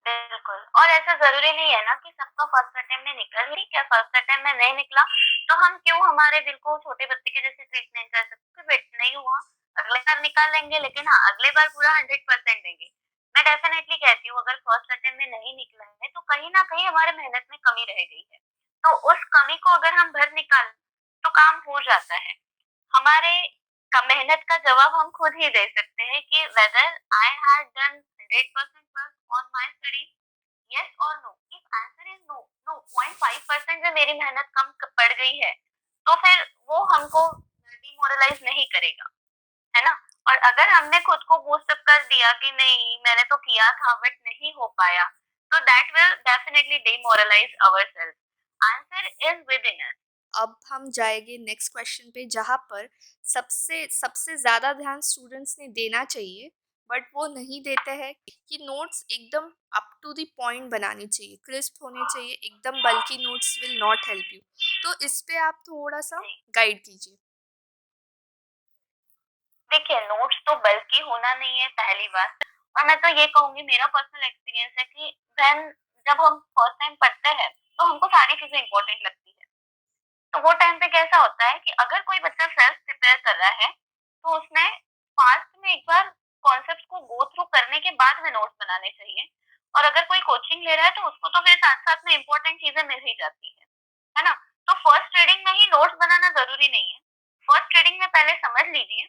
बिल्कुल। और ऐसा ज़रूरी नहीं है ना कि सबका फर्स्ट अटेम्प्ट में निकल ही क्या फर्स्ट अटेम्प्ट में नहीं निकला, तो हम क्यों हमारे दिल को छोटे बच्चे के जैसे ट्रीट नहीं कर सकते? वेट नहीं हुआ, अगले बार निकाल लेंगे लेकिन हाँ, अगले बार पूरा 100% देंगे। मैं डेफिनिटली कहती हूँ अगर फर्स्ट अटेम्प्ट में नहीं निकला है, तो कहीं न कहीं हमारे मेहनत में कमी रह गई है। तो उस कमी को अगर हम भर निकालें, तो काम हो जाता है। हमारे मेहनत का जवाब हम खुद ही दे सकते हैं कि whether I had done 100% work on my studies, yes और no. If answer is no, no 0.5% में मेरी मेहनत कम पड़ गई है, तो फिर वो हमको डिमोरलाइज नहीं करेगा, है ना? और अगर हमने खुद को बूस्ट अप कर दिया कि नहीं मैंने तो किया था बट नहीं हो पाया, तो that will definitely demoralise ourselves. Answer is within us. अब हम जाएंगे नेक्स्ट क्वेश्चन पे जहाँ पर सबसे सबसे ज़्यादा ध्यान स्टूडेंट्स ने देना चाहिए बट वो नहीं देते हैं कि नोट्स एकदम अप टू द पॉइंट बनानी चाहिए, क्रिस्प होने चाहिए एकदम, बल्कि notes will not help you. तो इस पे आप थोड़ा सा जी गाइड कीजिए। देखिए, नोट्स तो बल्कि होना नहीं है पहली बात। और मैं तो ये कहूँगी मेरा पर्सनल एक्सपीरियंस है कि व्हेन जब हम फर्स्ट टाइम पढ़ते हैं, तो हमको सारी चीज़ें इम्पोर्टेंट लगती है। तो वो टाइम पे कैसा होता है कि अगर कोई बच्चा सेल्फ प्रिपेयर कर रहा है, तो उसने फास्ट में एक बार कॉन्सेप्ट्स को गो थ्रू करने के बाद में नोट्स बनाने चाहिए। और अगर कोई कोचिंग ले रहा है, तो उसको तो फिर साथ-साथ में इम्पोर्टेंट चीज़ें मिल ही जाती है ना? तो फर्स्ट रीडिंग में ही नोट्स बनाना ज़रूरी नहीं है। फर्स्ट रीडिंग में पहले समझ लीजिए,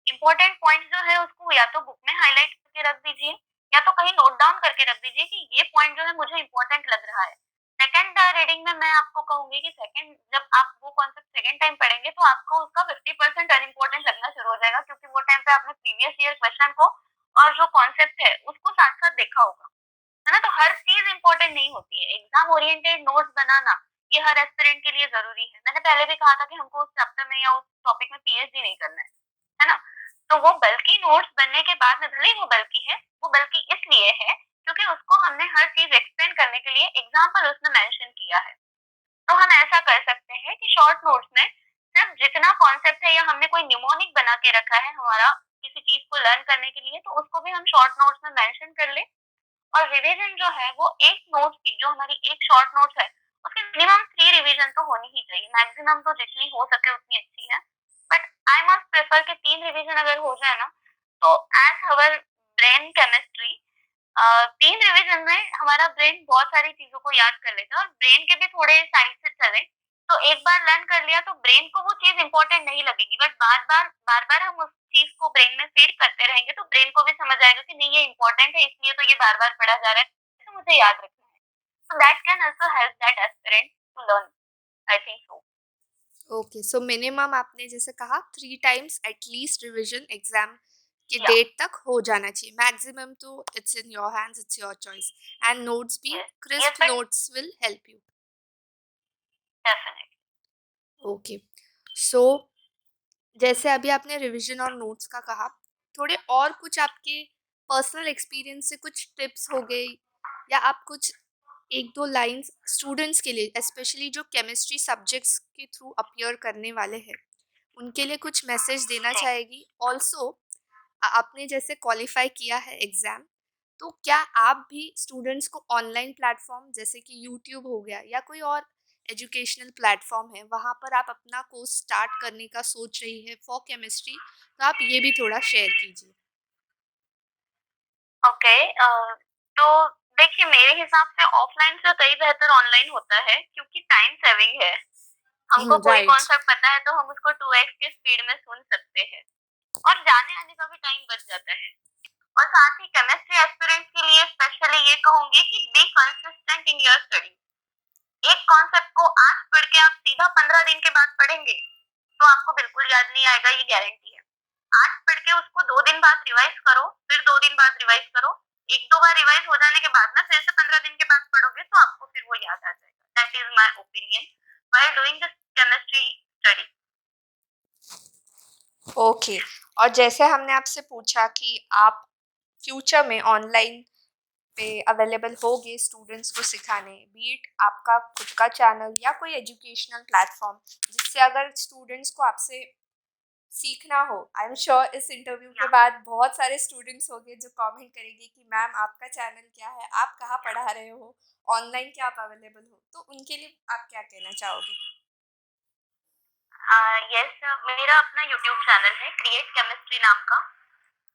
इम्पोर्टेंट पॉइंट्स जो है उसको या तो बुक में हाइलाइट करके रख दीजिए, या तो कहीं नोट डाउन करके रख दीजिए कि ये पॉइंट जो है मुझे इम्पोर्टेंट लग रहा है। सेकंड रीडिंग में मैं आपको कहूँगी कि सेकंड जब आप वो कॉन्सेप्ट सेकंड टाइम पढ़ेंगे, तो आपको उसका 50% अनइम्पोर्टेंट लगना शुरू हो जाएगा, क्योंकि वो टाइम पे आपने प्रीवियस ईयर क्वेश्चन को और जो कॉन्सेप्ट है उसको साथ-साथ देखा होगा। है ना? तो हर चीज़ इम्पोर्टेंट नहीं होती है। एग्ज़ाम ओरिएंटेड नोट्स बनाना, ये हर एस्पिरेंट के लिए ज़रूरी है। मैंने पहले भी कहा था कि हमको उस चैप्टर में या उस टॉपिक में पीएचडी नहीं करना है ना? तो वो बल्कि नोट्स बनने के बाद में भले ही वो बल्कि है, वो बल्कि इसलिए है क्योंकि उसको हमने हर चीज़ एक्सप्लेन करने के लिए एग्ज़ाम्पल उसमें मेंशन किया है। तो हम ऐसा कर सकते हैं कि शॉर्ट नोट्स में सिर्फ जितना कॉन्सेप्ट है, या हमने कोई निमोनिक बना के रखा है हमारा किसी चीज़ को लर्न करने के लिए, तो उसको भी हम शॉर्ट नोट्स में मेंशन कर लें। और रिवीजन जो है वो एक नोट की, जो हमारी एक शॉर्ट नोट्स है, उसकी मिनिमम 3 रिवीजन तो होनी ही चाहिए। मैक्सिमम तो जितनी हो सके उतनी अच्छी है। बट आई मस्ट प्रेफर कि 3 रिवीजन अगर हो जाए ना, तो as our brain chemistry 3 revision में हमारा ब्रेन बहुत सारी चीज़ों को याद कर लेता है, और ब्रेन के भी थोड़े साइड से चलें, तो एक बार लर्न कर लिया तो ब्रेन को वो चीज़ इम्पोर्टेंट नहीं लगेगी, बट बार-बार हम उस चीज़ को ब्रेन में फीड करते रहेंगे, तो ब्रेन को भी समझ आएगा कि नहीं ये इम्पोर्टेंट है, इसलिए तो ये बार-बार पढ़ा जा रहा है, तो मुझे याद रखना है। So that can also help that aspirant to learn. I think so. Okay, so minimum आपने जैसे कहा 3 टाइम्स एटलीस्ट रिवीजन एग्जाम के Yeah. डेट तक हो जाना चाहिए। मैक्सिमम तो it's in your hands, it's your choice, and notes भी Yes. Yes, crisp but notes will help you. definitely. Okay, so जैसे अभी आपने रिवीजन और नोट्स का कहा, थोड़े और कुछ आपके पर्सनल एक्सपीरियंस से कुछ टिप्स हो गए, या आप कुछ 1-2 लाइन्स स्टूडेंट्स के लिए, स्पेशली जो केमिस्ट्री सब्जेक्ट्स के थ्रू अपीयर करने वाले हैं, उनके लिए कुछ मैसेज देना जी। चाहेगी? ऑल्सो आपने जैसे क्वालिफ़ाई किया है एग्ज़ाम, तो क्या आप भी स्टूडेंट्स को ऑनलाइन प्लेटफ़ॉर्म जैसे कि यूट्यूब हो गया या कोई और एजुकेशनल प्लेटफ़ॉर्म है, वहाँ पर आप अपना कोर्स स्टार्ट करने का सोच रही है फॉर केमिस्ट्री, तो आप ये भी थोड़ा शेयर कीजिए? ओके। तो देखिए, मेरे हिसाब से ऑफलाइन से कहीं बेहतर ऑनलाइन होता है, क्योंकि टाइम सेविंग है। हमको कोई राइट। कॉन्सेप्ट पता है तो हम उसको 2x के स्पीड में सुन सकते हैं, और जाने आने का भी टाइम बच जाता है। और साथ ही केमिस्ट्री एस्पिरेंट्स के लिए स्पेशली ये कहूंगी कि be consistent in your study. एक कॉन्सेप्ट को आज पढ़ के आप सीधा 15 दिन के बाद पढ़ेंगे तो आपको बिल्कुल याद नहीं आएगा, ये गारंटी है। आज पढ़ के उसको 2 दिन बाद रिवाइज करो, फिर 2 दिन बाद रिवाइज करो। एक दो बार रिवाइज हो जाने के बाद ना फिर से 15 दिन के बाद पढ़ोगे तो आपको फिर वो याद आ जाएगा। That is my opinion while doing this chemistry study. Okay. और जैसे हमने आपसे पूछा कि आप फ्यूचर में ऑनलाइन पे अवेलेबल होगे स्टूडेंट्स को सिखाने, बी इट आपका खुद का चैनल या कोई एजुकेशनल प्लेटफॉर्म, जिससे अगर स्टूडेंट्स को आपसे सीखना हो, आई एम श्योर इस इंटरव्यू के या बाद बहुत सारे स्टूडेंट्स होंगे जो कमेंट करेंगे कि मैम आपका चैनल क्या है, आप कहाँ पढ़ा रहे हो, ऑनलाइन क्या आप अवेलेबल हो, तो उनके लिए आप क्या कहना चाहोगे? यस, मेरा अपना यूट्यूब चैनल है क्रिएट केमिस्ट्री नाम का।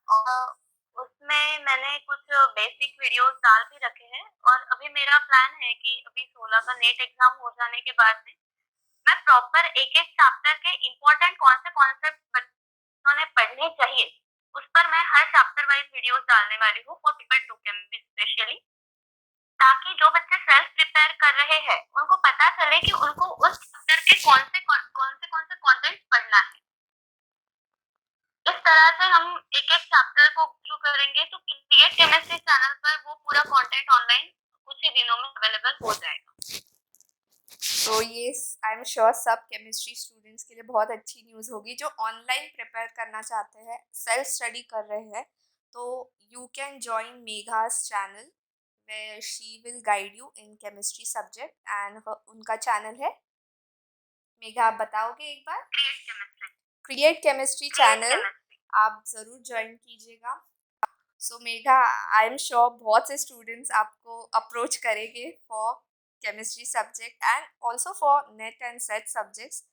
और उसमें मैंने कुछ बेसिक वीडियोस डाल भी रखे हैं, और अभी मेरा प्लान है कि अभी 16 का नेट एग्जाम हो जाने के बाद में मैं प्रॉपर एक एक चैप्टर के इम्पोर्टेंट कौन से कॉन्सेप्ट बच्चों ने पढ़ने चाहिए, उस पर मैं हर चैप्टर वाइज वीडियोस डालने वाली हूँ फॉर पेपर 2 केमिस्ट्री स्पेशली, ताकि जो बच्चे सेल्फ प्रिपेयर कर रहे हैं उनको पता चले कि उनको उस चैप्टर के कौन से कंटेंट पढ़ना है। इस तरह से हम एक एक चैप्टर को थ्रू करेंगे तो क्रिएट केमिस्ट्री चैनल पर वो पूरा कंटेंट ऑनलाइन कुछ ही दिनों में अवेलेबल हो जाएगा। तो ये आई एम श्योर सब केमिस्ट्री स्टूडेंट्स के लिए बहुत अच्छी न्यूज़ होगी जो ऑनलाइन प्रिपेयर करना चाहते हैं, सेल्फ स्टडी कर रहे हैं। तो you can join Megha's channel where she will guide you in chemistry subject and उनका चैनल है, मेघा आप बताओगे एक बार? Create chemistry create channel, chemistry. आप ज़रूर ज्वाइन कीजिएगा। So Megha, I am sure बहुत से स्टूडेंट्स आपको अप्रोच करेंगे for chemistry subject and also for NET and SET subjects.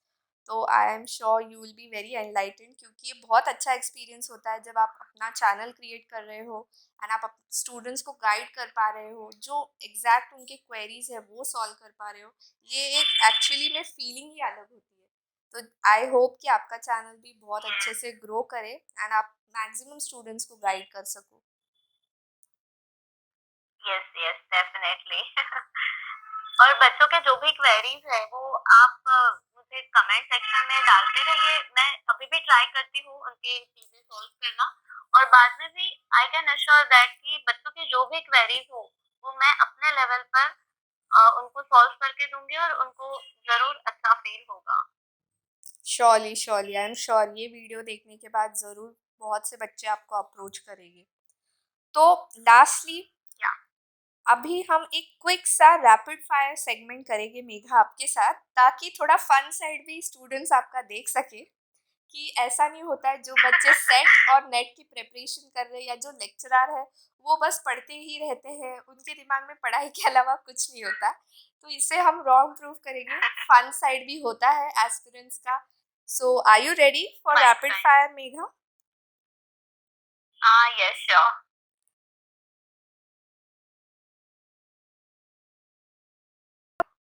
तो I am sure you will be very enlightened, क्योंकि ये बहुत अच्छा एक्सपीरियंस होता है जब आप अपना चैनल क्रिएट कर रहे हो एंड आप स्टूडेंट्स को गाइड कर पा रहे हो, जो एग्जैक्ट उनके क्वेरीज है वो सॉल्व कर पा रहे हो। ये एक एक्चुअली में फीलिंग ही अलग होती है। तो आई होप कि आपका चैनल भी बहुत अच्छे से ग्रो करे एंड आप मैक्सिमम स्टूडेंट्स को गाइड कर सको। Yes yes, definitely. और बच्चों के जो भी क्वेरीज है वो आप मुझे कमेंट सेक्शन में डालते रहिए। मैं अभी भी ट्राई करती हूँ उनकी चीजें सॉल्व करना, और बाद में भी आई कैन अश्योर दैट कि बच्चों की जो भी क्वेरीज हो वो मैं अपने लेवल पर उनको सॉल्व करके दूंगी, और उनको जरूर अच्छा फील होगा। Surely surely, I am sure ये वीडियो देखने के बाद ज़रूर बहुत से बच्चे आपको अप्रोच करेंगे। तो लास्टली या अभी हम एक क्विक सा रैपिड फायर सेगमेंट करेंगे मेघा आपके साथ, ताकि थोड़ा फन साइड भी स्टूडेंट्स आपका देख सके कि ऐसा नहीं होता है जो बच्चे सेट और नेट की प्रिपरेशन कर रहे हैं या जो लेक्चरर है वो बस पढ़ते ही रहते हैं, उनके दिमाग में पढ़ाई के अलावा कुछ नहीं होता। तो इसे हम रॉन्ग प्रूफ करेंगे, फन साइड भी होता है एस्पिरेंट्स का। So are you ready for fine rapid fine. Fire Megha? हाँ, yes sure.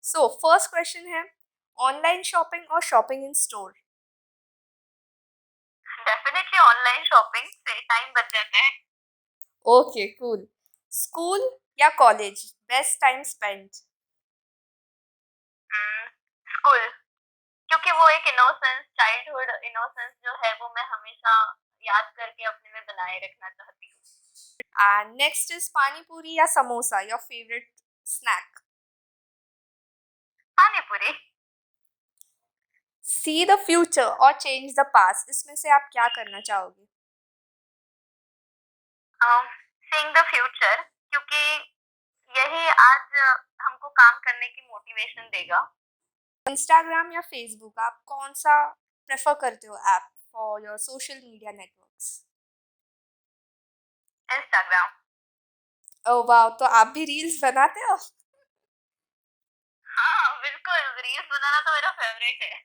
So first question है, ऑनलाइन शॉपिंग और shopping in store? Definitely online shopping से टाइम बच जाता है। Okay cool. स्कूल या college, best time spent? School, क्योंकि वो एक इनोसेंस, चाइल्डहुड इनोसेंस जो है वो मैं हमेशा याद करके अपने में बनाए रखना चाहती हूँ। एंड नेक्स्ट इज पानी पूरी या samosa, your favourite snack? Pani puri. See the future और चेंज द पास्ट, इसमें से आप क्या करना चाहोगे? सीइंग द फ्यूचर, क्योंकि यही आज हमको काम करने की मोटिवेशन देगा। इंस्टाग्राम या फेसबुक, आप कौन सा प्रेफर करते हो app for your social media networks? Instagram. Oh wow! तो आप भी रील्स बनाते हो? हाँ, बिल्कुल, रील्स बनाना तो मेरा फेवरेट है।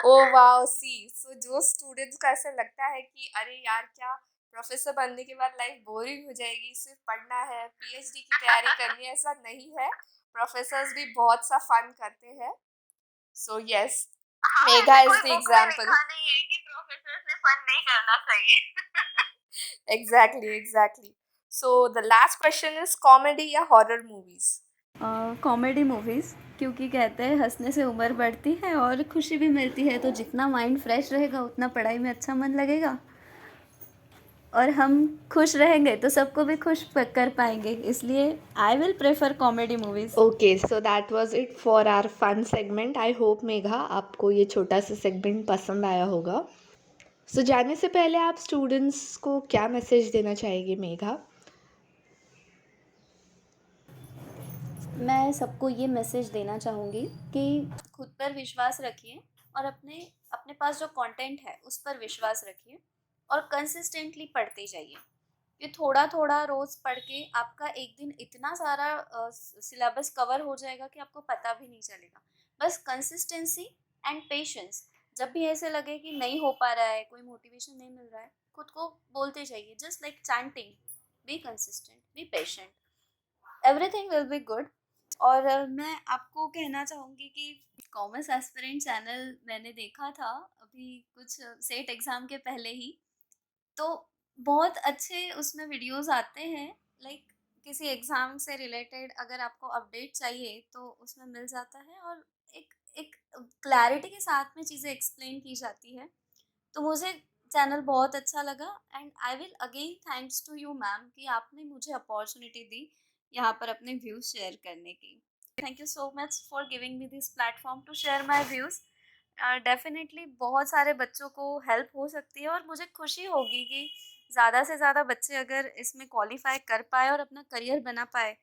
Oh wow! सी सो जो स्टूडेंट्स को ऐसा लगता है कि अरे यार क्या प्रोफेसर बनने के बाद लाइफ बोरिंग हो जाएगी, सिर्फ पढ़ना है, पीएचडी की तैयारी करनी है, ऐसा नहीं है। प्रोफेसर्स भी बहुत सा फन करते हैं। सो यस, हाँ, मेघा ऐसा इज कोई द बुक में एग्जाम्पल। लिखा नहीं है कि प्रोफेसर से फन नहीं करना चाहिए। Exactly exactly. So the last question is comedy या हॉरर मूवीज? कॉमेडी मूवीज़, क्योंकि कहते हैं हंसने से उम्र बढ़ती है और खुशी भी मिलती है, तो जितना माइंड फ्रेश रहेगा उतना पढ़ाई में अच्छा मन लगेगा और हम खुश रहेंगे तो सबको भी खुश कर पाएंगे, इसलिए I will prefer comedy movies. Okay, so that was it for our fun segment. I hope Megha आपको ये छोटा सा सेगमेंट पसंद आया होगा। सो जाने से पहले आप स्टूडेंट्स को क्या मैसेज देना चाहेंगे मेघा? मैं सबको ये मैसेज देना चाहूँगी कि खुद पर विश्वास रखिए और अपने अपने पास जो कंटेंट है उस पर विश्वास रखिए और कंसिस्टेंटली पढ़ते जाइए। ये थोड़ा थोड़ा रोज़ पढ़ के आपका एक दिन इतना सारा सिलेबस कवर हो जाएगा कि आपको पता भी नहीं चलेगा। बस कंसिस्टेंसी एंड पेशेंस। जब भी ऐसे लगे कि नहीं हो पा रहा है, कोई मोटिवेशन नहीं मिल रहा है, खुद को बोलते जाइए, just like chanting, be consistent, be patient, everything will be good. और मैं आपको कहना चाहूँगी कि कॉमर्स एस्पिरेंट चैनल मैंने देखा था अभी कुछ सेट एग्ज़ाम के पहले ही, तो बहुत अच्छे उसमें वीडियोस आते हैं। लाइक किसी एग्ज़ाम से रिलेटेड अगर आपको अपडेट चाहिए तो उसमें मिल जाता है और एक एक क्लैरिटी के साथ में चीज़ें एक्सप्लेन की जाती है। तो मुझे चैनल बहुत अच्छा लगा and I will again thanks to you ma'am कि आपने मुझे अपॉर्चुनिटी दी यहाँ पर अपने व्यूज़ शेयर करने की। Thank you so much for giving me this platform to share my views. Definitely बहुत सारे बच्चों को हेल्प हो सकती है और मुझे खुशी होगी कि ज़्यादा से ज़्यादा बच्चे अगर इसमें क्वालिफाई कर पाए और अपना करियर बना पाए,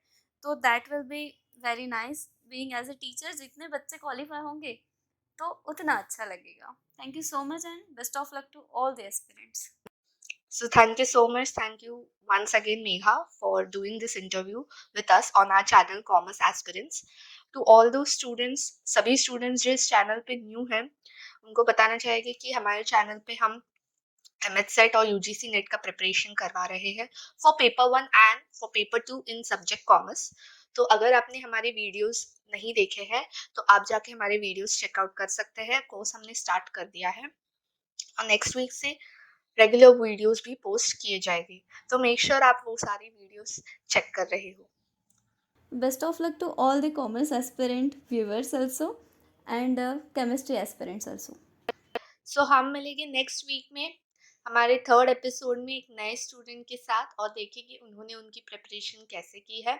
तो that will be very nice. Being as a teacher जितने बच्चे क्वालिफाई होंगे तो उतना अच्छा लगेगा। Thank you so much and best of luck to all the aspirants. So thank you so much. Thank you once again, Megha, for doing this interview with us on our channel Commerce Aspirants. To all those students, सभी students जो इस चैनल पे न्यू हैं, उनको बताना चाहेंगे कि हमारे चैनल पे हम MHSET और UGC नेट का प्रिपरेशन करवा रहे हैं for paper 1 and for paper 2 in subject commerce. तो अगर आपने हमारे वीडियोस नहीं देखे हैं तो आप जाके हमारे वीडियोस चेकआउट कर सकते हैं। कोर्स हमने स्टार्ट कर दिया है और नेक्स्ट वीक से रेगुलर वीडियोस भी पोस्ट किए जाएंगे, तो मेक श्योर आप वो सारी वीडियोस चेक कर रहे हो। Best of luck to all the commerce aspirant viewers also and chemistry aspirants also. So हम मिलेंगे नेक्स्ट वीक में हमारे थर्ड एपिसोड में एक नए स्टूडेंट के साथ और देखेंगे उन्होंने उनकी प्रिपरेशन कैसे की है।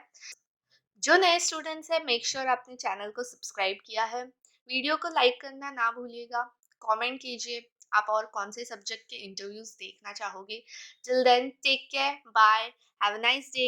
जो नए स्टूडेंट्स हैं, मेक श्योर आपने चैनल को सब्सक्राइब किया है, वीडियो को लाइक करना ना भूलिएगा, कमेंट कीजिए आप और कौन से सब्जेक्ट के इंटरव्यूज देखना चाहोगे। Till then take care, bye, have a nice day.